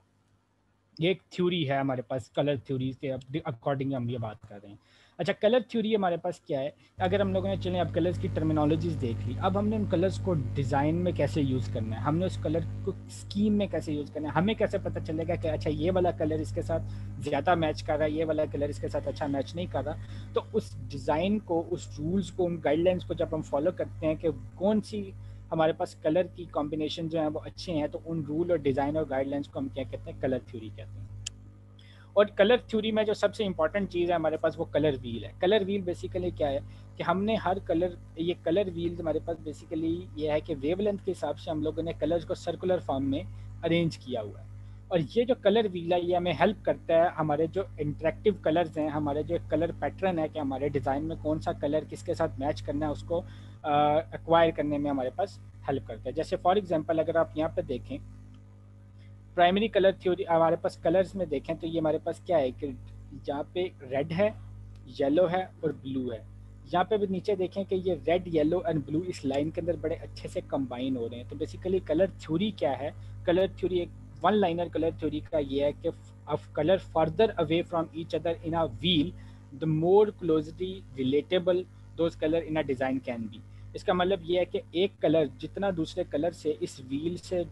ये एक थ्योरी है हमारे पास, कलर थ्योरी के अकॉर्डिंग हम ये बात कर रहे हैं। अच्छा, कलर थ्योरी हमारे पास क्या है, अगर हम लोगों ने चलें अब कलर्स की टर्मिनोलॉजीज देख ली, अब हमने उन कलर्स को डिज़ाइन में कैसे यूज़ करना है, हमने उस कलर को स्कीम में कैसे यूज़ करना है, हमें कैसे पता चलेगा कि अच्छा ये वाला कलर इसके साथ ज़्यादा मैच कर रहा है, ये वाला कलर इसके साथ अच्छा मैच नहीं कर रहा। तो उस डिज़ाइन को, उस रूल्स को, उन गाइडलाइंस को जब हम फॉलो करते हैं कि कौन सी हमारे पास कलर की कॉम्बिनेशन जो है वो अच्छे हैं, तो उन रूल और डिज़ाइन और गाइडलाइंस को हम क्या कहते हैं, कलर थ्योरी कहते हैं। और कलर थ्योरी में जो सबसे इंपॉर्टेंट चीज़ है हमारे पास वो कलर व्हील है। कलर व्हील बेसिकली क्या है कि हमने हर कलर, ये कलर व्हील हमारे पास बेसिकली ये है कि वेवलेंथ के हिसाब से हम लोगों ने कलर्स को सर्कुलर फॉर्म में अरेंज किया हुआ है। और ये जो कलर व्हील है ये हमें हेल्प करता है हमारे जो इंटरेक्टिव कलर्स हैं, हमारे जो कलर पैटर्न है कि हमारे डिज़ाइन में कौन सा कलर किसके साथ मैच करना है उसको एक्वायर करने में हमारे पास हेल्प करता है। जैसे फॉर एग्जांपल अगर आप यहाँ पे देखें प्राइमरी कलर थ्योरी, हमारे पास कलर्स में देखें तो ये हमारे पास क्या है कि जहाँ पे रेड है, येलो है और ब्लू है। यहाँ पे भी नीचे देखें कि ये रेड येलो एंड ब्लू इस लाइन के अंदर बड़े अच्छे से कंबाइन हो रहे हैं। तो बेसिकली कलर थ्योरी क्या है? कलर थ्योरी एक वन लाइनर कलर थ्योरी का ये है कि of colour further away from each other in a wheel the more closely relatable those colour in a design can be. इसका मतलब ये है कि एक कलर जितना दूसरे कलर से इस व्हील से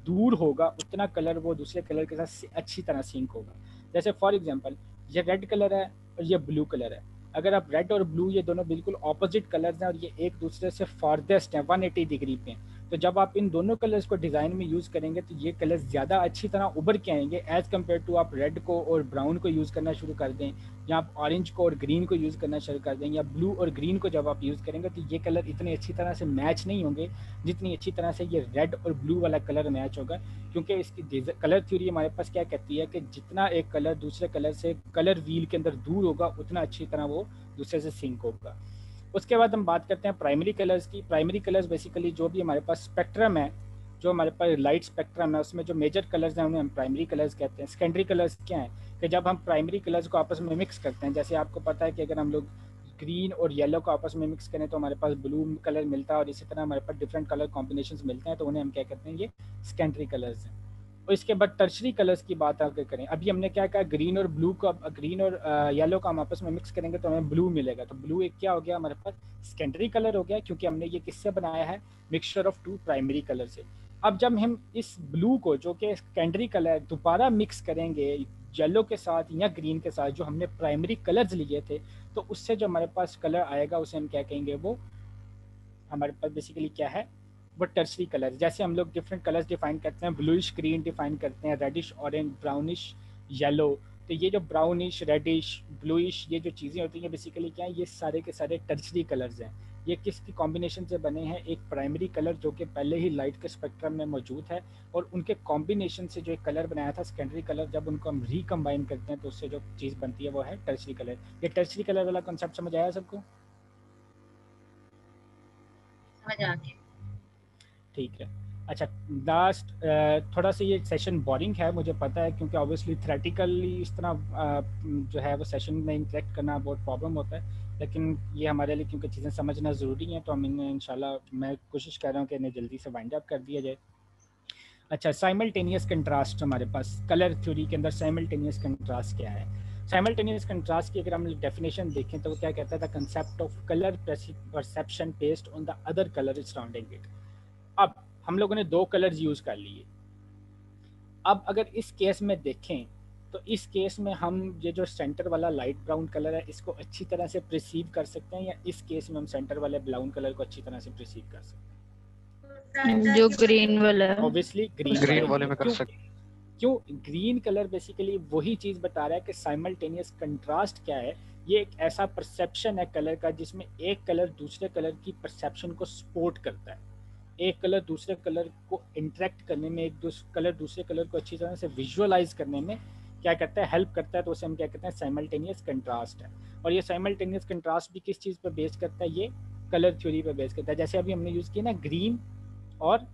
दूर होगा उतना कलर वो दूसरे कलर के साथ अच्छी तरह सिंक होगा। जैसे फॉर एग्जांपल ये रेड कलर है और ये ब्लू कलर है। अगर आप रेड और ब्लू ये दोनों बिल्कुल ऑपोजिट कलर्स हैं और ये एक दूसरे से फारदेस्ट हैं 180 डिग्री पे, तो जब आप इन दोनों कलर्स को डिज़ाइन में यूज़ करेंगे तो ये कलर्स ज़्यादा अच्छी तरह उभर के आएंगे एज़ कम्पेयर टू आप रेड को और ब्राउन को यूज़ करना शुरू कर दें, या आप ऑरेंज को और ग्रीन को यूज़ करना शुरू कर दें, या ब्लू और ग्रीन को जब आप यूज़ करेंगे तो ये कलर इतने अच्छी तरह से मैच नहीं होंगे जितनी अच्छी तरह से ये रेड और ब्लू वाला कलर मैच होगा। क्योंकि इसकी कलर थ्योरी हमारे पास क्या कहती है कि जितना एक कलर दूसरे कलर से कलर व्हील के अंदर दूर होगा उतना अच्छी तरह वो दूसरे से सिंक होगा। उसके बाद हम बात करते हैं प्राइमरी कलर्स की। प्राइमरी कलर्स बेसिकली जो भी हमारे पास स्पेक्ट्रम है, जो हमारे पास लाइट स्पेक्ट्रम है उसमें जो मेजर कलर्स हैं उन्हें हम प्राइमरी कलर्स कहते हैं। सेकेंडरी कलर्स क्या हैं कि जब हम प्राइमरी कलर्स को आपस में मिक्स करते हैं, जैसे आपको पता है कि अगर हम लोग ग्रीन और येलो को आपस में मिक्स करें तो हमारे पास ब्लू कलर मिलता है, और इसी तरह हमारे पास डिफरेंट कलर कॉम्बिनेशंस मिलते हैं, तो उन्हें हम क्या कहते हैं, ये सेकेंडरी कलर्स हैं। और इसके बाद टर्शरी कलर्स की बात अगर करें, अभी हमने क्या कहा ग्रीन और ब्लू को, ग्रीन और येलो को हम आपस में मिक्स करेंगे तो हमें ब्लू मिलेगा। तो ब्लू एक क्या हो गया हमारे पास सेकेंडरी कलर हो गया, क्योंकि हमने ये किससे बनाया है, mixture of two primary colour से। अब जब हम इस ब्लू को जो कि सेकेंडरी कलर दोबारा मिक्स करेंगे येलो के साथ या ग्रीन के साथ जो हमने प्राइमरी कलर्स लिए थे, तो उससे जो हमारे पास कलर आएगा उसे हम क्या कहेंगे, वो हमारे पास बेसिकली क्या है, वो टर्शरी कलर। जैसे हम लोग डिफरेंट कलर्स डिफाइन करते हैं, ब्लूइश ग्रीन डिफाइन करते हैं, रेडिश ऑरेंज, ब्राउनिश येलो। तो ये जो ब्राउनिश, रेडिश, ब्लूइश ये जो चीज़ें होती हैं बेसिकली क्या है, ये सारे के सारे टर्शरी कलर्स हैं। ये किसकी कॉम्बिनेशन से बने हैं, एक प्राइमरी कलर जो कि पहले ही लाइट के स्पेक्ट्रम में मौजूद है, और उनके कॉम्बिनेशन से जो एक कलर बनाया था सेकेंडरी कलर, जब उनको हम रिकम्बाइन करते हैं तो उससे जो चीज़ बनती है वो है टर्शरी कलर। ये टर्शरी कलर वाला कॉन्सेप्ट समझ आया सबको? समझ आ गया। ठीक है। अच्छा, लास्ट थोड़ा सा ये सेशन बोरिंग है मुझे पता है, क्योंकि ऑब्वियसली थ्योरेटिकली इस तरह जो है वो सेशन में इंटरेक्ट करना बहुत प्रॉब्लम होता है, लेकिन ये हमारे लिए क्योंकि चीज़ें समझना ज़रूरी हैं तो हम इन्हें इंशाल्लाह मैं कोशिश कर रहा हूँ कि इन्हें जल्दी से वाइंड अप कर दिया जाए। अच्छा, साइमल्टेनियस कंट्रास्ट हमारे पास कलर थ्योरी के अंदर साइमल्टेनियस कंट्रास्ट क्या है? साइमल्टेनियस कंट्रास्ट की अगर हम डेफिनेशन देखें तो वो क्या कहता है, the concept of colour perception based on the other colour surrounding it. अब हम लोगों ने दो कलर्स यूज़ कर लिए। अब अगर इस केस में देखें तो इस केस में हम ये जो सेंटर वाला लाइट ब्राउन कलर है इसको अच्छी तरह से परसीव कर सकते हैं, या इस केस में हम सेंटर वाले ब्राउन कलर को अच्छी तरह से परसीव कर सकते हैं? जो ग्रीन वाला है। ऑब्वियसली ग्रीन वाले में कर सकते। क्यों? ग्रीन कलर बेसिकली वही चीज़ बता रहा है कि साइमल्टेनियस कंट्रास्ट क्या है। ये एक ऐसा परसेप्शन है कलर का जिसमें एक कलर दूसरे कलर की परसेप्शन को सपोर्ट करता है, एक कलर दूसरे कलर को इंटरेक्ट करने में, एक कलर दूसरे कलर को अच्छी तरह से विजुअलाइज करने में क्या करता है, हेल्प करता है। तो उसे हम क्या कहते हैं, साइमल्टेनियस कंट्रास्ट है। और ये साइमल्टेनियस कंट्रास्ट भी किस चीज़ पर बेस करता है, ये कलर थ्योरी पर बेस करता है। जैसे अभी हमने यूज़ किया ना ग्रीन, और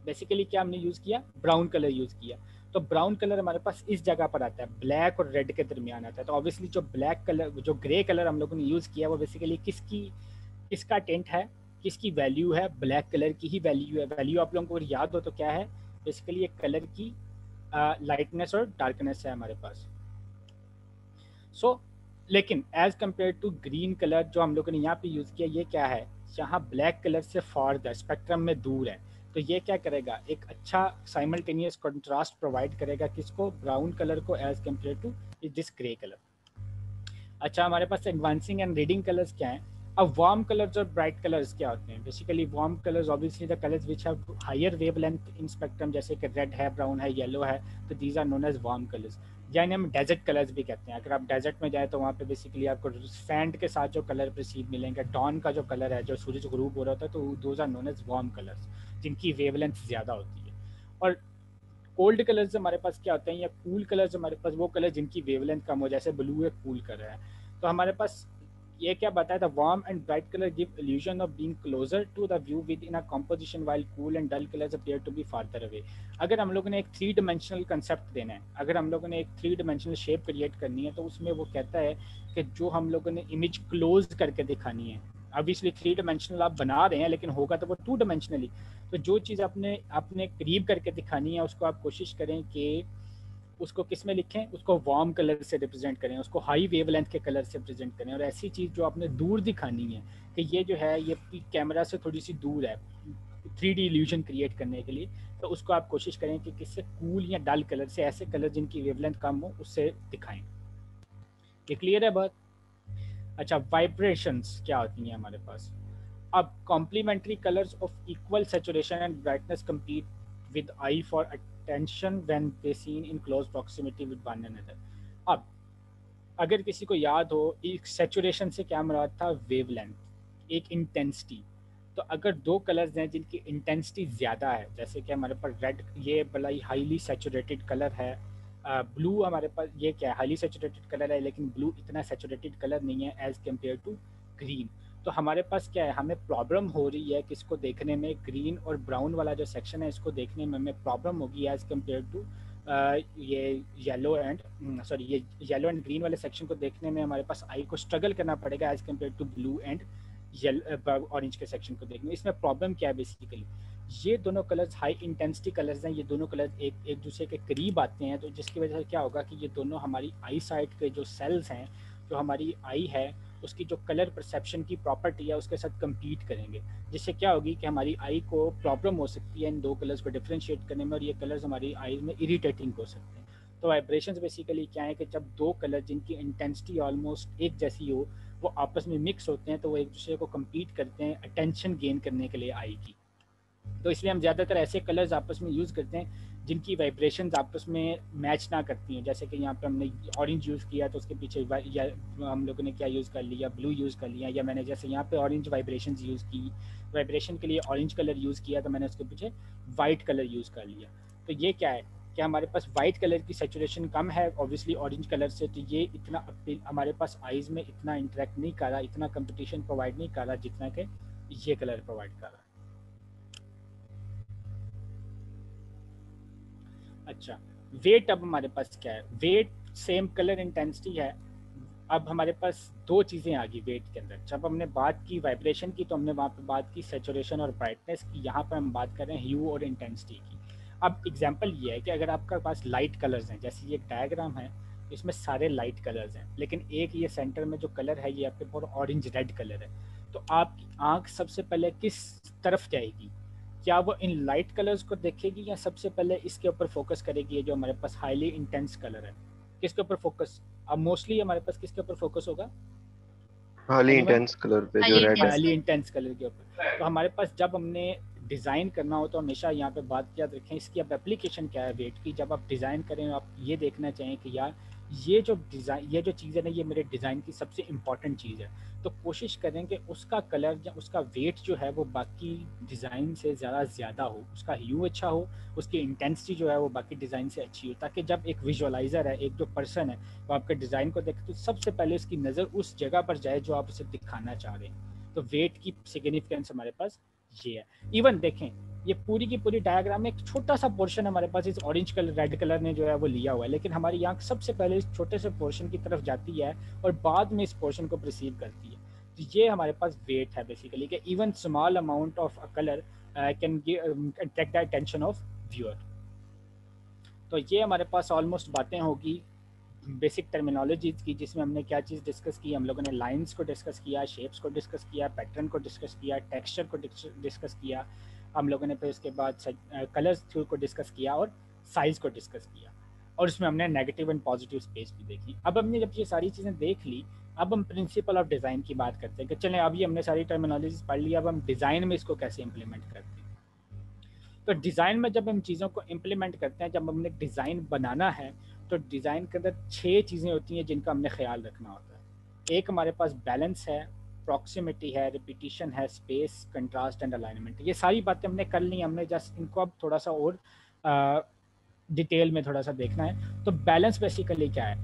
बेसिकली क्या हमने यूज़ किया, ब्राउन कलर यूज़ किया। तो ब्राउन कलर हमारे पास इस जगह पर आता है, ब्लैक और रेड के दरमियान आता है। तो ऑब्वियसली जो ब्लैक कलर, जो ग्रे कलर हम लोगों ने यूज़ किया वो बेसिकली किसका टेंट है, किसकी वैल्यू है, ब्लैक कलर की ही वैल्यू है। वैल्यू आप लोगों को याद हो तो क्या है, बेसिकली एक कलर की लाइटनेस और डार्कनेस है हमारे पास। लेकिन as compare to green colour जो हम लोगों ने यहाँ पे यूज़ किया, ये क्या है, यहाँ ब्लैक कलर से फार्दर स्पेक्ट्रम में दूर है। तो ये क्या करेगा, एक अच्छा साइमल्टेनियस कंट्रास्ट प्रोवाइड करेगा किसको, ब्राउन कलर को, as compare to this grey colour. अच्छा, हमारे पास एडवांसिंग एंड रीडिंग कलर्स क्या हैं? अब वार्म कलर्स और ब्राइट कलर्स क्या होते हैं? Basically warm colours obviously the colours which have higher wavelength in spectrum, जैसे कि रेड है, ब्राउन है, येलो है, तो these are known as warm colours. यानी हम डेजर्ट कलर्स भी कहते हैं। अगर आप डेजर्ट में जाए तो वहाँ पे बेसिकली आपको सैंड के साथ जो कलर परसीव मिलेंगे, डॉन का जो कलर है, जो सूरज गुरूब हो रहा होता है, तो those are known as warm colours, जिनकी वेवलेंथ ज़्यादा होती है। और कोल्ड कलर्स हमारे पास क्या होते हैं, या कूल कलर्स हमारे पास वो कलर जिनकी वेवलेंथ कम हो, जैसे ब्लू एक कूल कलर है। तो हमारे पास ये क्या बताया था, warm and bright colour give illusion of being closer to the view within a composition while cool and dull colours appear to be farther away. अगर हम लोगों ने एक 3 डायमेंशनल कंसेप्ट देना है, अगर हम लोगों ने एक 3 डायमेंशनल शेप क्रिएट करनी है, तो उसमें वो कहता है कि जो हम लोगों ने इमेज क्लोज करके दिखानी है, ऑब्वियसली 3 डायमेंशनल आप बना रहे हैं लेकिन होगा तो वो 2 डायमेंशनली, तो जो चीज़ आपने करीब करके दिखानी है उसको आप कोशिश करें कि उसको किस में लिखें, उसको वार्म कलर से रिप्रेजेंट करें, उसको हाई वेवलेंथ के कलर से रिप्रेजेंट करें। और ऐसी चीज़ जो आपने दूर दिखानी है कि ये जो है ये कैमरा से थोड़ी सी दूर है 3D इल्यूजन क्रिएट करने के लिए, तो उसको आप कोशिश करें कि किससे कूल या डल कलर से, ऐसे कलर जिनकी वेवलेंथ कम हो उससे दिखाएं। ये क्लियर है बात? अच्छा, वाइब्रेशंस क्या होती हैं हमारे पास? अब complementary colours of equal saturation and brightness compete with eye for attention when they seen in close proximity with one another। अब अगर किसी को याद हो, एक सैचुरेशन से क्या मुराद था, वेवलेंथ, एक इंटेंसिटी। तो अगर दो कलर्स हैं जिनकी इंटेंसिटी ज़्यादा है, जैसे कि हमारे पास रेड, ये बड़ा ही हाईली सैचुरेटेड कलर है, ब्लू हमारे पास ये क्या है, हाईली सैचुरेटेड कलर है, लेकिन ब्लू इतना सैचुरेटेड कलर नहीं है एज़ कम्पेयर टू ग्रीन। तो हमारे पास क्या है, हमें प्रॉब्लम हो रही है किसको देखने में, ग्रीन और ब्राउन वाला जो सेक्शन है इसको देखने में हमें प्रॉब्लम होगी एज़ कम्पेयर टू ये येलो एंड ये येलो एंड ग्रीन वाले सेक्शन को देखने में हमारे पास आई को स्ट्रगल करना पड़ेगा as compare to blue and orange के सेक्शन को देखने में। इसमें प्रॉब्लम क्या है, बेसिकली ये दोनों कलर्स हाई इंटेंसिटी कलर्स हैं, ये दोनों कलर्स एक दूसरे के करीब आते हैं, तो जिसकी वजह से क्या होगा कि ये दोनों हमारी आई साइड के जो सेल्स हैं, जो हमारी आई है उसकी जो कलर परसेप्शन की प्रॉपर्टी है उसके साथ compete करेंगे, जिससे क्या होगी कि हमारी आई को प्रॉब्लम हो सकती है इन दो कलर्स को डिफ्रेंशिएट करने में, और ये कलर्स हमारी आई में इरिटेटिंग हो सकते हैं। तो वाइब्रेशंस बेसिकली क्या है कि जब दो कलर जिनकी इंटेंसिटी ऑलमोस्ट एक जैसी हो वो आपस में मिक्स होते हैं, तो वो एक दूसरे को compete करते हैं अटेंशन गेन करने के लिए आई की। तो इसलिए हम ज़्यादातर ऐसे कलर्स आपस में यूज़ करते हैं जिनकी वाइब्रेशंस आपस में मैच ना करती हैं। जैसे कि यहाँ पे हमने ऑरेंज यूज़ किया तो उसके पीछे या हम लोगों ने क्या यूज़ कर लिया, ब्लू यूज़ कर लिया, या मैंने जैसे यहाँ पे ऑरेंज वाइब्रेशंस यूज़ की, वाइब्रेशन के लिए ऑरेंज कलर यूज़ किया तो मैंने उसके पीछे वाइट कलर यूज़ कर लिया। तो ये क्या है कि हमारे पास वाइट कलर की सैचुरेशन कम है ऑब्वियसली ऑरेंज कलर से, तो ये इतना हमारे पास आइज़ में इतना इंटरेक्ट नहीं कर रहा, इतना कंपटीशन प्रोवाइड नहीं कर रहा जितना कि ये कलर प्रोवाइड कर रहा है। अच्छा, वेट अब हमारे पास क्या है, वेट सेम कलर इंटेंसिटी है। अब हमारे पास दो चीज़ें आ गई वेट के अंदर। जब हमने बात की वाइब्रेशन की तो हमने वहाँ पे बात की सैचुरेशन और ब्राइटनेस की, यहाँ पर हम बात कर रहे हैं ह्यू और इंटेंसिटी की। अब एग्जांपल ये है कि अगर आपके पास लाइट कलर्स हैं, जैसे ये एक डायग्राम है इसमें सारे लाइट कलर्स हैं, लेकिन एक ये सेंटर में जो कलर है ये आपके बहुत ऑरेंज रेड कलर है, तो आपकी आँख सबसे पहले किस तरफ जाएगी? क्या वो इन लाइट कलर्स को देखेगी या सबसे पहले इसके ऊपर फोकस करेगी, ये जो हमारे पास हाईली इंटेंस कलर है, किसके ऊपर फोकस? अब मोस्टली हमारे पास किसके ऊपर फोकस होगा? हाईली इंटेंस कलर पे, जो रेड है, हाईली इंटेंस कलर के ऊपर। तो हमारे पास जब हमने डिज़ाइन करना हो तो हमेशा यहाँ पे बात याद रखें इसकी अब एप्लीकेशन क्या है वेट की। जब आप डिज़ाइन करें आप ये देखना चाहिए कि यार ये जो चीज़ है ना ये मेरे डिज़ाइन की सबसे इम्पॉर्टेंट चीज़ है, तो कोशिश करें कि उसका कलर या उसका वेट जो है वो बाकी डिज़ाइन से ज़्यादा हो, उसका ह्यू अच्छा हो, उसकी इंटेंसिटी जो है वो बाकी डिज़ाइन से अच्छी हो, ताकि जब एक विजुअलाइज़र है, एक जो पर्सन है वो आपके डिज़ाइन को देखे तो सबसे पहले उसकी नज़र उस जगह पर जाए जो आप उसे दिखाना चाह रहे हैं। तो वेट की सिग्निफिकेंस हमारे पास ये है। इवन देखें ये पूरी की पूरी डायग्राम में एक छोटा सा पोर्शन हमारे पास इस ऑरेंज कलर रेड कलर ने जो है वो लिया हुआ है, लेकिन हमारी आंख सबसे पहले इस छोटे से पोर्शन की तरफ जाती है और बाद में इस पोर्शन को परसीव करती है। तो ये हमारे पास वेट है बेसिकली कि even small amount of a colour can attract the attention of viewer. तो ये हमारे पास ऑलमोस्ट बातें होगी बेसिक टर्मिनोलॉजीज की, जिसमें हमने क्या चीज़ डिस्कस की, हम लोगों ने लाइंस को डिस्कस किया, शेप्स को डिस्कस किया, पैटर्न को डिस्कस किया, टेक्सचर को डिस्कस किया, हम लोगों ने फिर उसके बाद कलर्स थ्रू को डिस्कस किया और साइज़ को डिस्कस किया, और उसमें हमने नेगेटिव एंड पॉजिटिव स्पेस भी देखी। अब हमने जब ये सारी चीज़ें देख ली, अब हम प्रिंसिपल ऑफ डिज़ाइन की बात करते हैं कि चलें अभी हमने सारी टर्मिनोलॉजीज पढ़ ली, अब हम डिज़ाइन में इसको कैसे इम्प्लीमेंट करते हैं। तो डिज़ाइन में जब हम चीज़ों को इम्प्लीमेंट करते हैं, जब हमने डिज़ाइन बनाना है तो डिज़ाइन के अंदर 6 चीज़ें होती हैं जिनका हमने ख्याल रखना होता है। एक हमारे पास बैलेंस है, प्रॉक्सिमिटी है, रिपीटिशन है, स्पेस, कंट्रास्ट एंड अलाइनमेंट। ये सारी बातें हमने कर ली, हमने जस्ट इनको अब थोड़ा सा और डिटेल में थोड़ा सा देखना है तो बैलेंस बेसिकली क्या है,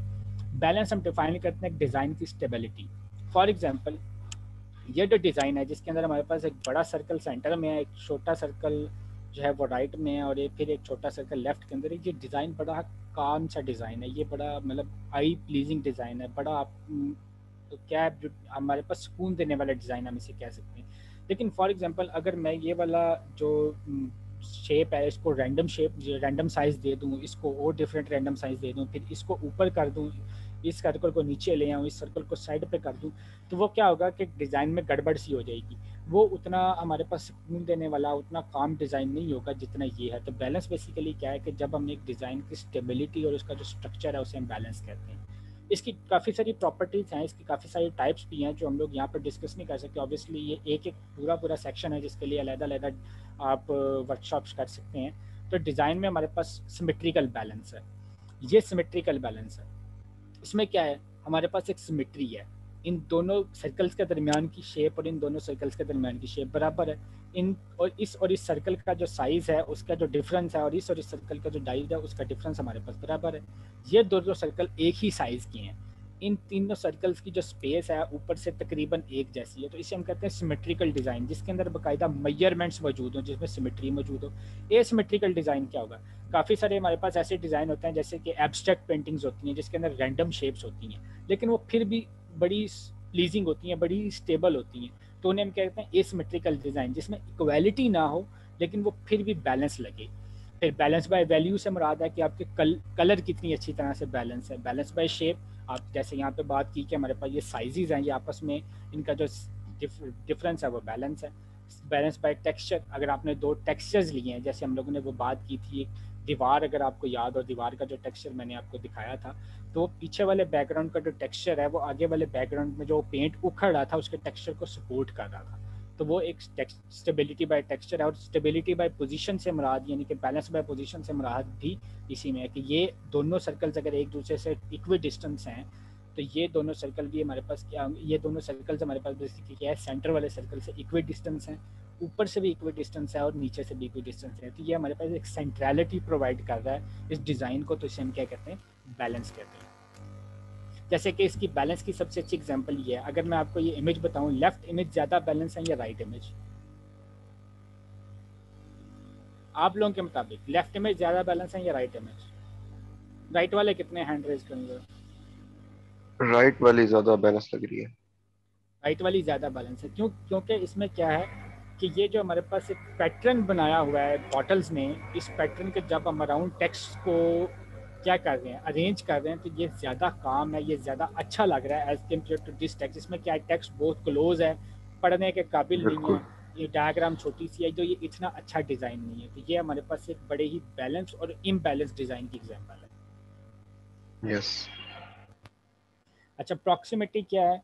बैलेंस हम डिफाइन करते हैं डिज़ाइन की स्टेबिलिटी। फॉर एग्जांपल ये जो डिज़ाइन है जिसके अंदर हमारे पास एक बड़ा सर्कल सेंटर में है, एक छोटा सर्कल जो है वो राइट में है और ये फिर एक छोटा सर्कल लेफ्ट के अंदर है, ये डिज़ाइन बड़ा काम सा डिज़ाइन है, ये बड़ा मतलब आई प्लीजिंग डिज़ाइन है, बड़ा तो क्या है जो हमारे पास सुकून देने वाला डिज़ाइन हम इसे कह सकते हैं। लेकिन फॉर एग्जांपल अगर मैं ये वाला जो शेप है इसको रैंडम शेप रैंडम साइज़ दे दूँ, इसको और डिफरेंट रैंडम साइज़ दे दूँ, फिर इसको ऊपर कर दूँ, इस सर्कल को नीचे ले आऊँ, इस सर्कल को साइड पे कर दूँ, तो वो क्या होगा कि डिज़ाइन में गड़बड़ सी हो जाएगी, वो उतना हमारे पास सुकून देने वाला उतना काम डिज़ाइन नहीं होगा जितना ये है। तो बैलेंस बेसिकली क्या है कि जब हम एक डिज़ाइन की स्टेबिलिटी और उसका जो स्ट्रक्चर है उसे हम बैलेंस कहते हैं। इसकी काफ़ी सारी प्रॉपर्टीज़ हैं, इसकी काफ़ी सारी टाइप्स भी हैं जो हम लोग यहाँ पर डिस्कस नहीं कर सकते। ऑब्वियसली ये एक एक पूरा सेक्शन है जिसके लिए अलग-अलग आप वर्कशॉप्स कर सकते हैं। तो डिज़ाइन में हमारे पास सिमेट्रिकल बैलेंस है, ये सिमेट्रिकल बैलेंस है। इसमें क्या है, हमारे पास एक सिमेट्री है, इन दोनों सर्कल्स के दरमियान की शेप और इन दोनों सर्कल्स के दरमियान की शेप बराबर है। इन और इस सर्कल का जो साइज़ है उसका जो डिफरेंस है और इस सर्कल का जो डाइज है उसका डिफरेंस हमारे पास बराबर है। ये दोनों सर्कल एक ही साइज़ की हैं, इन तीनों सर्कल्स की जो स्पेस है ऊपर से तकरीबन एक जैसी है, तो इसे हम कहते हैं सिमेट्रिकल डिज़ाइन, जिसके अंदर बाकायदा मेजरमेंट्स मौजूद हो, जिसमें सिमेट्री मौजूद हो। एसिमेट्रिकल डिज़ाइन क्या होगा, काफ़ी सारे हमारे पास ऐसे डिज़ाइन होते हैं जैसे कि एब्स्ट्रैक्ट पेंटिंग्स होती हैं जिसके अंदर रैंडम शेप्स होती हैं लेकिन वो फिर भी बड़ी प्लीजिंग होती हैं, बड़ी स्टेबल होती हैं, तो उन्हें हम कहते हैं एसिमेट्रिकल डिज़ाइन, जिसमें इक्वालिटी ना हो लेकिन वो फिर भी बैलेंस लगे। फिर बैलेंस बाय वैल्यू से मुराद है कि आपके कलर कितनी अच्छी तरह से बैलेंस है। बैलेंस बाय शेप, आप जैसे यहाँ पे बात की कि हमारे पास ये साइजेस हैं, ये आपस में इनका जो डिफरेंस है वो बैलेंस है। बैलेंस बाय टेक्सचर, अगर आपने दो टेक्सचर्स लिए हैं जैसे हम लोगों ने वो बात की थी, दीवार अगर आपको याद हो, दीवार का जो टेक्सचर मैंने आपको दिखाया था, तो पीछे वाले बैकग्राउंड का जो टेक्सचर है वो आगे वाले बैकग्राउंड में जो पेंट उखड़ रहा था उसके टेक्सचर को सपोर्ट कर रहा था, तो वो एक स्टेबिलिटी बाय टेक्सचर है। और स्टेबिलिटी बाय पोजीशन से मुराद यानी कि बैलेंस बाय पोजीशन से मुराद भी इसी में है कि ये दोनों सर्कल्स अगर एक दूसरे से इक्वी डिस्टेंस हैं तो ये दोनों सर्कल भी हमारे पास क्या, ये दोनों सर्कल्स हमारे पास बेसिकली क्या है, सेंटर वाले सर्कल से इक्वी डिस्टेंस हैं, ऊपर से भी इक्वी डिस्टेंस है और नीचे से भी इक्वी डिस्टेंस है, तो ये हमारे पास एक सेंट्रलिटी प्रोवाइड कर रहा है इस डिज़ाइन को, तो इसे हम क्या कहते हैं, बैलेंस कहते हैं। जैसे कि इसकी बैलेंस की सबसे अच्छी एग्जांपल ये है, अगर मैं आपको ये इमेज बताऊं, लेफ्ट इमेज ज़्यादा बैलेंस है या राइट इमेज, आप लोगों के मुताबिक लेफ्ट इमेज ज़्यादा बैलेंस है या राइट इमेज? राइट वाले कितने हैंड रेज करेंगे? राइट वाली ज्यादा बैलेंस लग रही है। राइट वाली ज़्यादा बैलेंस है, क्यों? क्योंकि इसमें क्या है कि ये जो हमारे पास एक पैटर्न बनाया हुआ है बॉटल्स में, इस पैटर्न के जब हम अराउंड टेक्स्ट को क्या कर रहे हैं, अरेंज कर रहे हैं, तो ये ज़्यादा काम है, ये ज़्यादा अच्छा लग रहा है as compare to this text. इसमें क्या है, टेक्स्ट बहुत क्लोज है, पढ़ने के काबिल नहीं है, ये डायग्राम छोटी सी है, जो ये इतना अच्छा डिज़ाइन नहीं है, तो ये हमारे पास एक बड़े ही बैलेंस और इम्बैलेंस डिज़ाइन की एग्जाम्पल है। यस। अच्छा, प्रॉक्सिमिटी क्या है?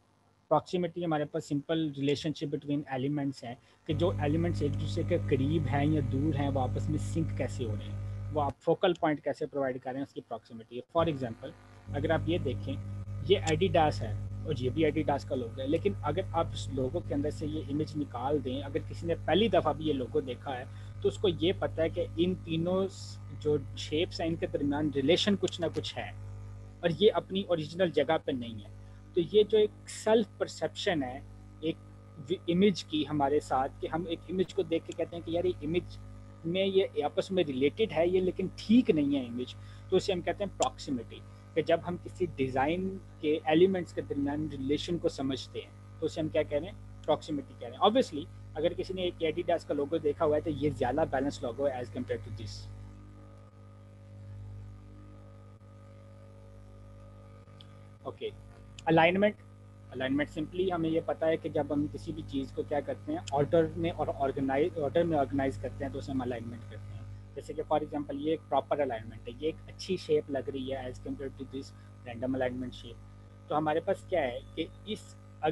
प्रॉक्सिमिटी हमारे पास सिंपल रिलेशनशिप बिटवीन एलिमेंट्स है कि जो एलिमेंट्स एक दूसरे के करीब हैं या दूर हैं वो आपस में सिंक कैसे हो रहे हैं, वो आप फोकल पॉइंट कैसे प्रोवाइड कर रहे हैं, उसकी प्रॉक्सिमिटी है। फॉर एग्जांपल अगर आप ये देखें, ये एडिडास है और ये भी एडिडास का लोगो है, लेकिन अगर आप इस लोगो के अंदर से ये इमेज निकाल दें, अगर किसी ने पहली दफ़ा भी ये लोगो देखा है तो उसको ये पता है कि इन तीनों जो शेप्स हैं इनके दरमियान रिलेशन कुछ ना कुछ है और ये अपनी ओरिजिनल जगह पर नहीं है। तो ये जो एक सेल्फ परसेप्शन है एक इमेज की हमारे साथ, कि हम एक इमेज को देख के कहते हैं कि यार ये इमेज में ये आपस में रिलेटेड है ये लेकिन ठीक नहीं है इमेज, तो इसे हम कहते हैं प्रॉक्सिमिटी। कि जब हम किसी डिज़ाइन के एलिमेंट्स के दरमियान रिलेशन को समझते हैं तो उसे हम क्या कह रहे हैं, प्रॉक्सिमिटी कह रहे हैं। ऑब्वियसली अगर किसी ने एक एडिडास का लोगो देखा हुआ है तो ये ज़्यादा बैलेंस लोगो है as compare to this. Okay, alignment simply हमें ये पता है कि जब हम किसी भी चीज़ को क्या करते हैं, ऑर्डर में ऑर्गेनाइज करते हैं तो उसे हम अलाइनमेंट करते हैं। जैसे कि फॉर एग्जांपल ये एक प्रॉपर अलाइनमेंट है, ये एक अच्छी शेप लग रही है as compare to this random alignment shape. तो हमारे पास क्या है कि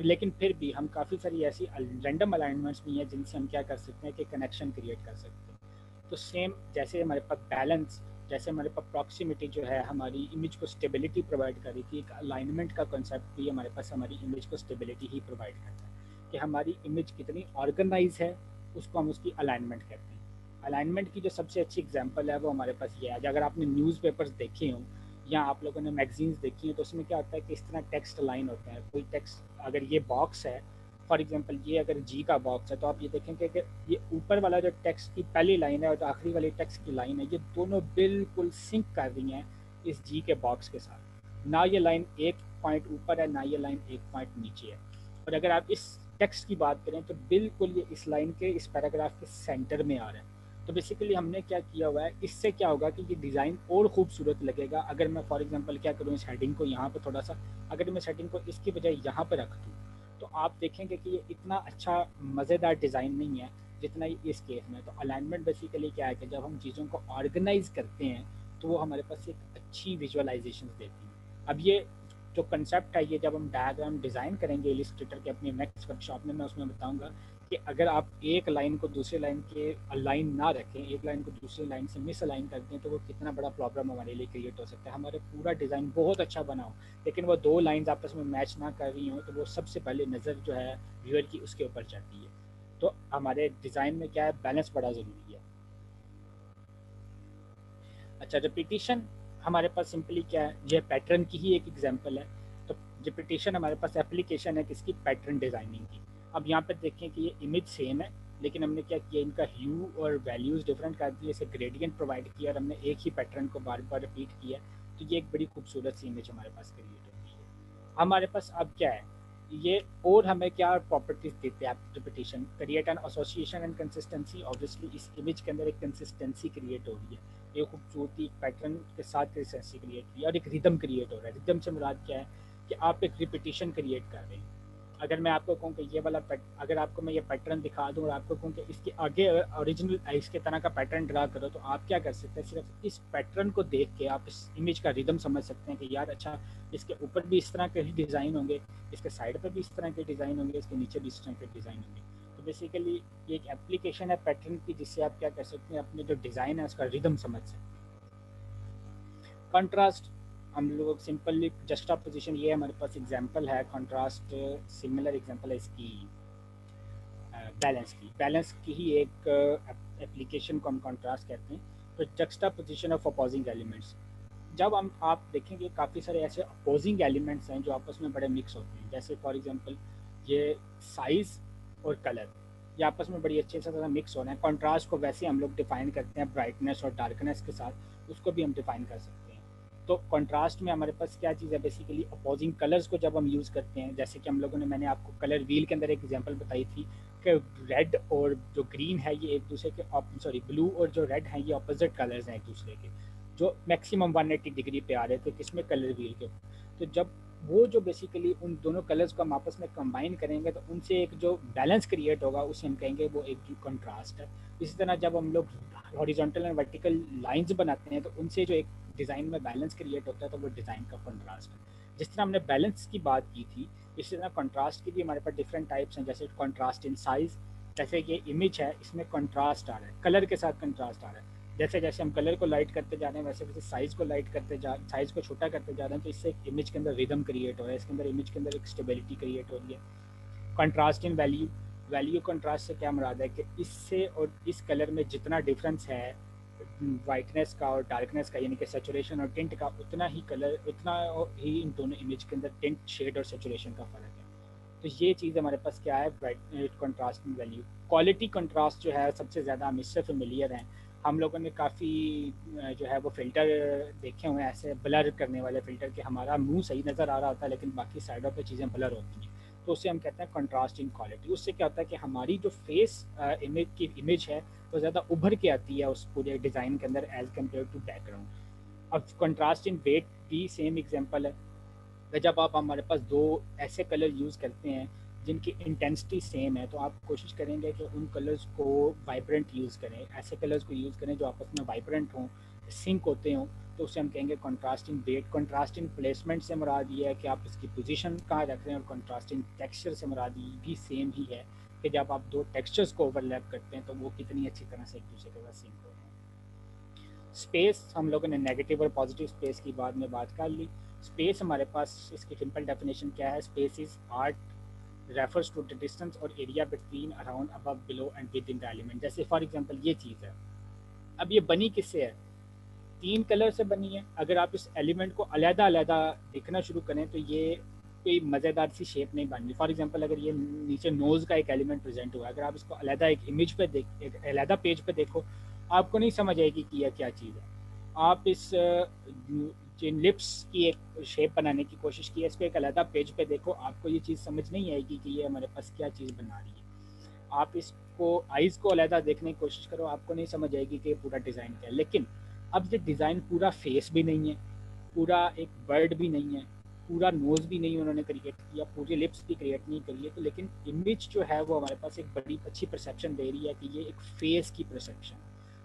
लेकिन फिर भी हम काफ़ी सारी ऐसी रैंडम अलाइनमेंट्स भी हैं जिनसे हम क्या कर सकते हैं कि कनेक्शन क्रिएट कर सकते हैं। तो सेम जैसे हमारे पास बैलेंस, जैसे हमारे पास प्रॉक्सिमिटी जो है हमारी इमेज को स्टेबिलिटी प्रोवाइड कर रही थी, एक अलाइनमेंट का कॉन्सेप्ट भी हमारे पास हमारी इमेज को स्टेबिलिटी ही प्रोवाइड करता है कि हमारी इमेज कितनी ऑर्गेनाइज है उसको हम उसकी अलाइनमेंट कहते हैं। अलाइनमेंट की जो सबसे अच्छी एग्जांपल है वो हमारे पास ये है, अगर आपने न्यूज़पेपर्स देखे हों या आप लोगों ने मैगजीन्स देखी हैं तो उसमें क्या होता है कि इस तरह टेक्स्ट अलाइन होते हैं। कोई टेक्स्ट अगर ये बॉक्स है, फॉर एग्जांपल ये अगर जी का बॉक्स है, तो आप ये देखेंगे कि ये ऊपर वाला जो टेक्स्ट की पहली लाइन है और जो आखिरी वाली टेक्स्ट की लाइन है, ये दोनों बिल्कुल सिंक कर रही हैं इस जी के बॉक्स के साथ। ना ये लाइन एक पॉइंट ऊपर है, ना ये लाइन एक पॉइंट नीचे है। और अगर आप इस टेक्स्ट की बात करें तो बिल्कुल ये इस लाइन के, इस पैराग्राफ के सेंटर में आ रहा है। तो बेसिकली हमने क्या किया हुआ है, इससे क्या होगा कि ये डिज़ाइन और खूबसूरत लगेगा। अगर मैं फॉर एग्जांपल क्या करूँ, इस हेडिंग को यहाँ पर थोड़ा सा, अगर मैं इस हेडिंग को इसकी बजाय यहाँ पर रख दूँ तो आप देखेंगे कि ये इतना अच्छा मज़ेदार डिज़ाइन नहीं है जितना ही इस केस में। तो अलाइनमेंट बेसिकली क्या है कि जब हम चीज़ों को ऑर्गेनाइज करते हैं तो वो हमारे पास एक अच्छी विजुअलाइजेशन देती हैं। अब ये जो कंसेप्ट है, ये जब हम डायग्राम डिज़ाइन करेंगे इलिस्ट्रेटर के अपनी नेक्स्ट वर्कशॉप में, मैं उसमें बताऊंगा कि अगर आप एक लाइन को दूसरे लाइन के अलाइन ना रखें, एक लाइन को दूसरी लाइन से मिस अलाइन कर दें, तो वो कितना बड़ा प्रॉब्लम हमारे लिए क्रिएट हो सकता है। हमारे पूरा डिज़ाइन बहुत अच्छा बना हो लेकिन वो दो लाइंस आपस में मैच ना कर रही हो, तो वो सबसे पहले नज़र जो है व्यूअर की उसके ऊपर जाती है। तो हमारे डिज़ाइन में क्या है, बैलेंस बड़ा ज़रूरी है। अच्छा, रिपीटिशन हमारे पास सिंपली क्या है, ये पैटर्न की ही एक एग्जांपल है। तो रिपीटिशन हमारे पास एप्लीकेशन है किसकी, पैटर्न डिज़ाइनिंग की। अब यहाँ पे देखें कि ये इमेज सेम है लेकिन हमने क्या किया, इनका ह्यू और वैल्यूज़ डिफरेंट कर दिए, इसे ग्रेडियंट प्रोवाइड किया और हमने एक ही पैटर्न को बार बार रिपीट किया। तो ये एक बड़ी खूबसूरत सी इमेज हमारे पास क्रिएट होती है। हमारे पास अब क्या है, ये और हमें क्या प्रॉपर्टीज देते हैं repetition, create an association and consistency. Obviously इस इमेज के अंदर एक कंसिस्टेंसी क्रिएट हो रही है, एक खूबसूरती पैटर्न के साथ कंसिस्टेंसी क्रिएट हुई और एक रिदम क्रिएट हो रहा है। रिदम से मुराद क्या है कि आप एक रिपीटिशन क्रिएट कर रहे हैं। अगर मैं आपको कहूँ कि ये वाला अगर आपको मैं ये पैटर्न दिखा दूँ और आपको कहूँ कि इसके आगे ओरिजिनल इसके तरह का पैटर्न ड्रा करो, तो आप क्या कर सकते हैं, सिर्फ इस पैटर्न को देख के आप इस इमेज का रिदम समझ सकते हैं कि यार अच्छा इसके ऊपर भी इस तरह के ही डिज़ाइन होंगे, इसके साइड पर भी इस तरह के डिज़ाइन होंगे, इसके नीचे भी इस तरह के डिज़ाइन होंगे। तो बेसिकली ये एक एप्लीकेशन है पैटर्न की, जिससे आप क्या कर सकते हैं, अपने जो डिज़ाइन है उसका रिदम समझ सकते हैं। कंट्रास्ट हम लोग सिंपली जस्टा पोजिशन, ये हमारे पास एग्जांपल है कंट्रास्ट, सिमिलर एग्जांपल है इसकी बैलेंस की ही एक एप्लीकेशन को हम कंट्रास्ट कहते हैं। तो juxta position of opposing elements, जब हम आप देखेंगे काफ़ी सारे ऐसे अपोजिंग एलिमेंट्स हैं जो आपस में बड़े मिक्स होते हैं, जैसे फॉर एग्जांपल ये साइज़ और कलर, ये आपस में बड़ी अच्छे से मिक्स हो रहे हैं। कंट्रास्ट को वैसे हम लोग डिफाइन करते हैं ब्राइटनेस और डार्कनेस के साथ, उसको भी हम डिफाइन कर सकते हैं। तो कंट्रास्ट में हमारे पास क्या चीज़ है, बेसिकली अपोजिंग कलर्स को जब हम यूज़ करते हैं, जैसे कि हम लोगों ने, मैंने आपको कलर व्हील के अंदर एक एग्जांपल बताई थी कि रेड और जो ग्रीन है ये एक दूसरे के ब्लू और जो रेड है ये अपोजिट कलर्स हैं एक दूसरे के, जो मैक्सिमम 180 डिग्री पे आ रहे थे किसमें, कलर व्हील के। तो जब वो जो बेसिकली उन दोनों कलर्स को हम आपस में कंबाइन करेंगे तो उनसे एक जो बैलेंस क्रिएट होगा उसे हम कहेंगे वो एक कंट्रास्ट है। इसी तरह जब हम लोग हॉरिजॉन्टल एंड वर्टिकल लाइंस बनाते हैं तो उनसे जो एक डिज़ाइन में बैलेंस क्रिएट होता है तो वो डिज़ाइन का कंट्रास्ट है। जिस तरह हमने बैलेंस की बात की थी, इसी तरह कंट्रास्ट की भी हमारे पास डिफरेंट टाइप्स हैं, जैसे कंट्रास्ट इन साइज़, जैसे ये इमेज है इसमें कंट्रास्ट आ रहा है, कलर के साथ कंट्रास्ट आ रहा है। जैसे जैसे हम कलर को लाइट करते जा रहे हैं वैसे वैसे साइज़ को लाइट करते साइज़ को छोटा करते जा रहे हैं, तो इससे एक इमेज के अंदर रिदम क्रिएट हो रहा है, इसके अंदर इमेज के अंदर एक स्टेबिलिटी क्रिएट हो रही है। कंट्रास्ट इन वैल्यू कंट्रास्ट से क्या मुराद है कि इससे और इस कलर में जितना डिफरेंस है वाइटनेस का और डार्कनेस का, यानी कि सेचुरेशन और टिंट का, उतना ही इन दोनों इमेज के अंदर टिंट, शेड और सेचुरेशन का फ़र्क है। तो ये चीज़ हमारे पास क्या है, कंट्रास्ट इन वैल्यू। क्वालिटी कंट्रास्ट जो है सबसे ज़्यादा हम इससे फेमिलियर हैं, हम लोगों ने काफ़ी जो है वो फ़िल्टर देखे हुए हैं, ऐसे ब्लर करने वाले फ़िल्टर के, हमारा मुंह सही नज़र आ रहा होता है लेकिन बाकी साइडों पे चीज़ें ब्लर होती हैं, तो उससे हम कहते हैं कंट्रास्ट इन क्वालिटी। उससे क्या होता है कि हमारी जो फेस इमेज है वो ज़्यादा उभर के आती है उस पूरे डिज़ाइन के अंदर एज़ कम्पेयर टू बैकग्राउंड। अब कंट्रास्ट इन वेट भी सेम एग्जाम्पल है, जब आप हमारे पास दो ऐसे कलर यूज़ करते हैं जिनकी इंटेंसिटी सेम है तो आप कोशिश करेंगे कि उन कलर्स को वाइब्रेंट यूज़ करें, ऐसे कलर्स को यूज़ करें जो आपस में वाइब्रेंट हों, सिंक होते हों, तो उसे हम कहेंगे कंट्रास्टिंग वेट। कंट्रास्टिंग प्लेसमेंट से मुराद ये है कि आप इसकी पोजीशन कहाँ रख रहे हैं, और कंट्रास्टिंग टेक्सचर से मुराद ये भी सेम ही है कि जब आप दो टेक्सचर्स को ओवरलैप करते हैं तो वो कितनी अच्छी तरह से एक दूसरे के साथ सिंक हो रहे हैं। स्पेस, हम लोगों ने नेगेटिव और पॉजिटिव स्पेस की बाद में बात कर ली। स्पेस हमारे पास, इसकी सिंपल डेफिनेशन क्या है, space is art refers to the distance और area between, around, above, below and within the element. जैसे फॉर एग्जांपल ये चीज़ है, अब ये बनी किससे है? 3 कलर से बनी है। अगर आप इस एलिमेंट को अलग-अलग देखना शुरू करें तो ये कोई मज़ेदार सी शेप नहीं बन रही। फॉर एग्जांपल अगर ये नीचे नोज़ का एक एलिमेंट प्रेजेंट हुआ है, अगर आप इसको अलग एक इमेज पे एक अलग पेज पे देखो, आपको नहीं समझ आएगी कि यह क्या चीज़ है। आप इस जिन लिप्स की एक शेप बनाने की कोशिश की है, इसको एक अलग पेज पे देखो, आपको ये चीज़ समझ नहीं आएगी कि ये हमारे पास क्या चीज़ बना रही है। आप इसको आइज़ को अलग देखने की कोशिश करो, आपको नहीं समझ आएगी कि पूरा डिज़ाइन क्या है। लेकिन अब ये डिज़ाइन पूरा फेस भी नहीं है, पूरा एक बर्ड भी नहीं है, पूरा नोज़ भी नहीं उन्होंने क्रिएट किया, पूरी लिप्स भी क्रिएट नहीं करी है, तो लेकिन इमेज जो है वो हमारे पास एक बड़ी अच्छी परसेप्शन दे रही है कि ये एक फेस की परसेप्शन।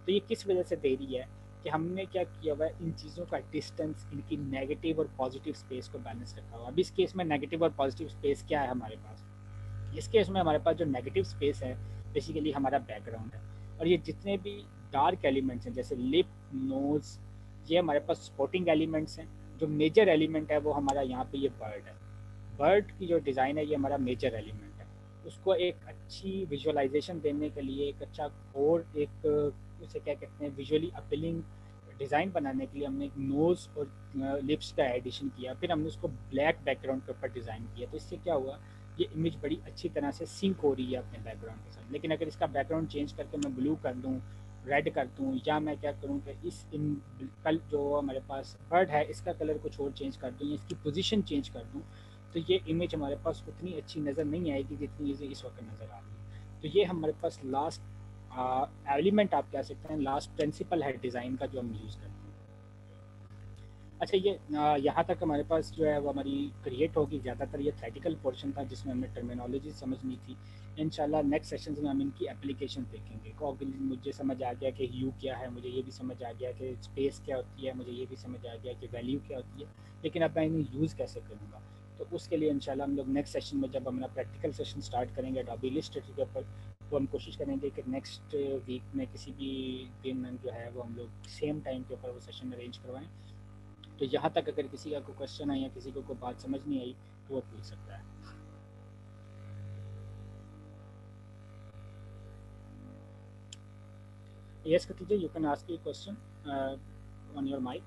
तो ये किस वजह से दे रही है कि हमने क्या किया हुआ है, इन चीज़ों का डिस्टेंस, इनकी नेगेटिव और पॉजिटिव स्पेस को बैलेंस रखा हुआ है। अब इस केस में नेगेटिव और पॉजिटिव स्पेस क्या है हमारे पास? इस केस में हमारे पास जो नेगेटिव स्पेस है बेसिकली हमारा बैकग्राउंड है, और ये जितने भी डार्क एलिमेंट्स हैं जैसे लिप, नोज़, ये हमारे पास सपोर्टिंग एलिमेंट्स हैं। जो मेजर एलिमेंट है वो हमारा यहाँ पे ये बर्ड है। बर्ड की जो डिज़ाइन है ये हमारा मेजर एलिमेंट है। उसको एक अच्छी विजुअलाइजेशन देने के लिए, एक अच्छा और एक उसे क्या कहते हैं विजुअली अपीलिंग डिज़ाइन बनाने के लिए हमने एक नोज़ और लिप्स का एडिशन किया, फिर हमने उसको ब्लैक बैकग्राउंड के ऊपर डिज़ाइन किया। तो इससे क्या हुआ, ये इमेज बड़ी अच्छी तरह से सिंक हो रही है अपने बैकग्राउंड के साथ। लेकिन अगर इसका बैकग्राउंड चेंज करके मैं ब्लू कर दूँ, रेड कर दूँ, या मैं क्या करूँ कि इस इन कल जो हमारे पास बर्ड है इसका कलर कुछ और चेंज कर दूँ या इसकी पोजीशन चेंज कर दूँ, तो ये इमेज हमारे पास उतनी अच्छी नज़र नहीं आएगी जितनी ये इस वक्त नज़र आ रही है। तो ये हमारे पास लास्ट एलिमेंट आप कह सकते हैं, लास्ट प्रिंसिपल है डिज़ाइन का जो हम यूज़ करते हैं। अच्छा, ये यहाँ तक हमारे पास जो है वो हमारी क्रिएट होगी। ज़्यादातर ये थ्योरेटिकल पोर्शन था जिसमें हमें टर्मिनोलॉजी समझनी थी। इंशाल्लाह नेक्स्ट सेशंस में हम इनकी एप्लीकेशन देखेंगे। कॉग्निटिव मुझे समझ आ गया कि ह्यू क्या है, मुझे ये भी समझ आ गया कि स्पेस क्या होती है, मुझे ये भी समझ आ गया कि वैल्यू क्या होती है, लेकिन अब मैं इन्हें यूज़ कैसे करूँगा। तो उसके लिए इंशाल्लाह हम लोग नेक्स्ट सेशन में जब हम अपना प्रैक्टिकल सेशन स्टार्ट करेंगे अडोबे इलस्ट्रेटर के ऊपर, तो हम कोशिश करेंगे कि नेक्स्ट वीक में किसी भी दिन जो है वो हम लोग सेम टाइम के ऊपर वो सेशन अरेंज करवाएँ। तो यहाँ तक अगर किसी का कोई क्वेश्चन है या किसी को कोई बात समझ नहीं आई तो वो पूछ सकता है। Yes Khatija, you can ask your question on your mic.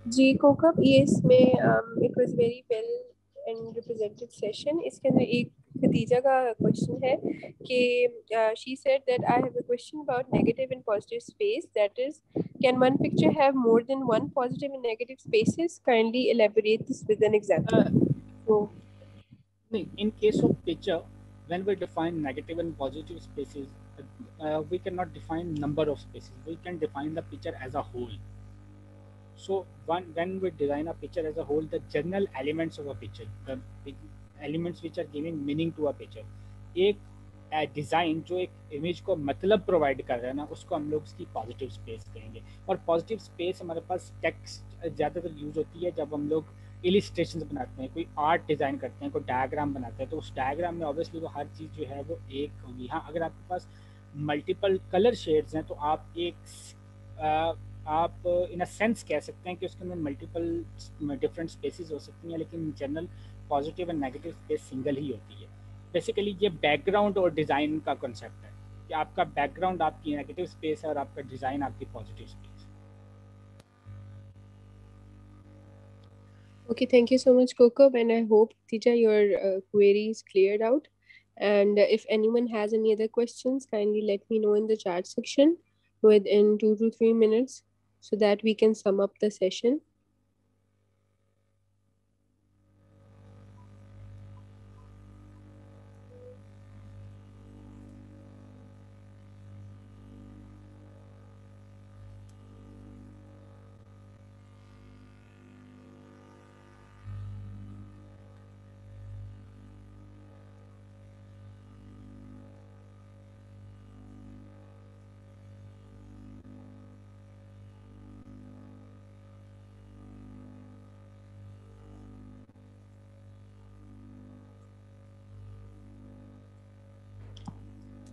जी कोकब, yes में it was very well and represented session. इसके अंदर एक खदीजा का क्वेश्चन है कि she said that I have a question about negative and positive space, that is, can one picture have more than one positive and negative spaces? Kindly elaborate this with an example. So In case of picture, when we define negative and positive spaces, we cannot define number of spaces, we can define the picture as a whole. So when we design a picture as a whole, the general elements of a picture, the elements which are giving meaning to a picture, एक design जो एक image को मतलब provide कर रहा है ना, उसको हम लोग उसकी पॉजिटिव स्पेस कहेंगे। और पॉजिटिव स्पेस हमारे पास टेक्स्ट ज़्यादातर यूज़ होती है जब हम लोग इलिस्ट्रेशन बनाते हैं, कोई आर्ट डिज़ाइन करते हैं, कोई डायग्राम बनाते हैं, तो उस डायग्राम में ऑब्वियसली वो हर चीज़ जो है वो एक होगी। हाँ, अगर आपके पास मल्टीपल कलर शेड्स हैं तो आप आप इन अ सेंस कह सकते हैं कि उसके अंदर मल्टीपल डिफरेंट स्पेसेस हो सकती हैं, लेकिन general positive and negative space single ही होती है। बेसिकली ये बैकग्राउंड और डिज़ाइन का कॉन्सेप्ट है कि आपका बैकग्राउंड आपकी नेगेटिव स्पेस है और आपका डिज़ाइन आपकी positive space. okay, thank you so much Kokob, and I hope Khadija your query is cleared out. And if anyone has any other questions, kindly let me know in the chat section within 2 to 3 minutes so that we can sum up the session.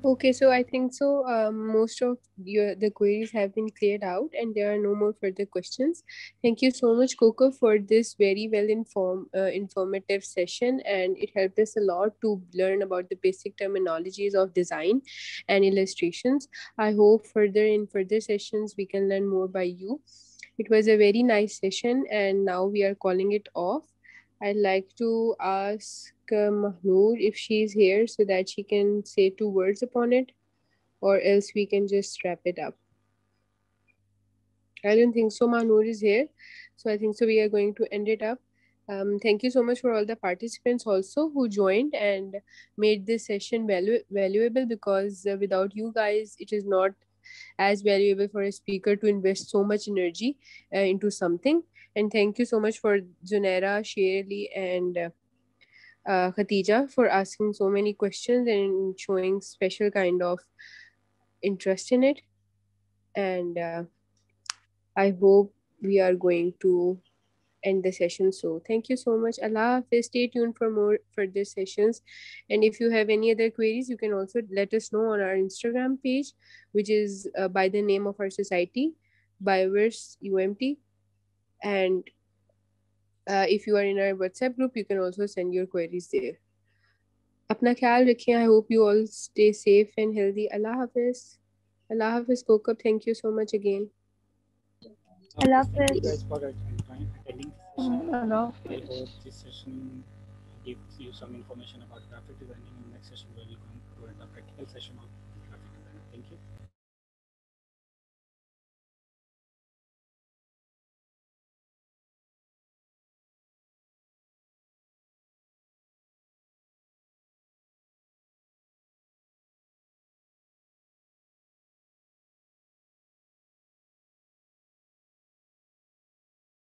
Okay, so I think so. Most of the queries have been cleared out, and there are no more further questions. Thank you so much, Coco, for this very well informative session, and it helped us a lot to learn about the basic terminologies of design and illustrations. I hope further sessions we can learn more by you. It was a very nice session, and now we are calling it off. I'd like to ask Mahnoor if she's here so that she can say 2 words upon it, or else we can just wrap it up. I don't think so. Mahnoor is here, so I think so. We are going to end it up. Thank you so much for all the participants also who joined and made this session valuable, because without you guys, it is not as valuable for a speaker to invest so much energy into something. And thank you so much for Zunaira, Shirley, and Khatija for asking so many questions and showing special kind of interest in it. And I hope we are going to end the session. So thank you so much. Allah Hafiz. Stay tuned for more further sessions. And if you have any other queries, you can also let us know on our Instagram page, which is by the name of our society, Bioverse UMT. And if you are in our WhatsApp group, you can also send your queries there. अपना ख्याल रखें. I hope you all stay safe and healthy. Allah Hafiz. Allah Hafiz, Kokab. Thank you so much again. Allah Thank you Hafiz. guys for attending this session. Allah I Hafiz. hope this session gives you some information about graphic designing. In the next session, we will go to a practical session of graphic design. Thank you.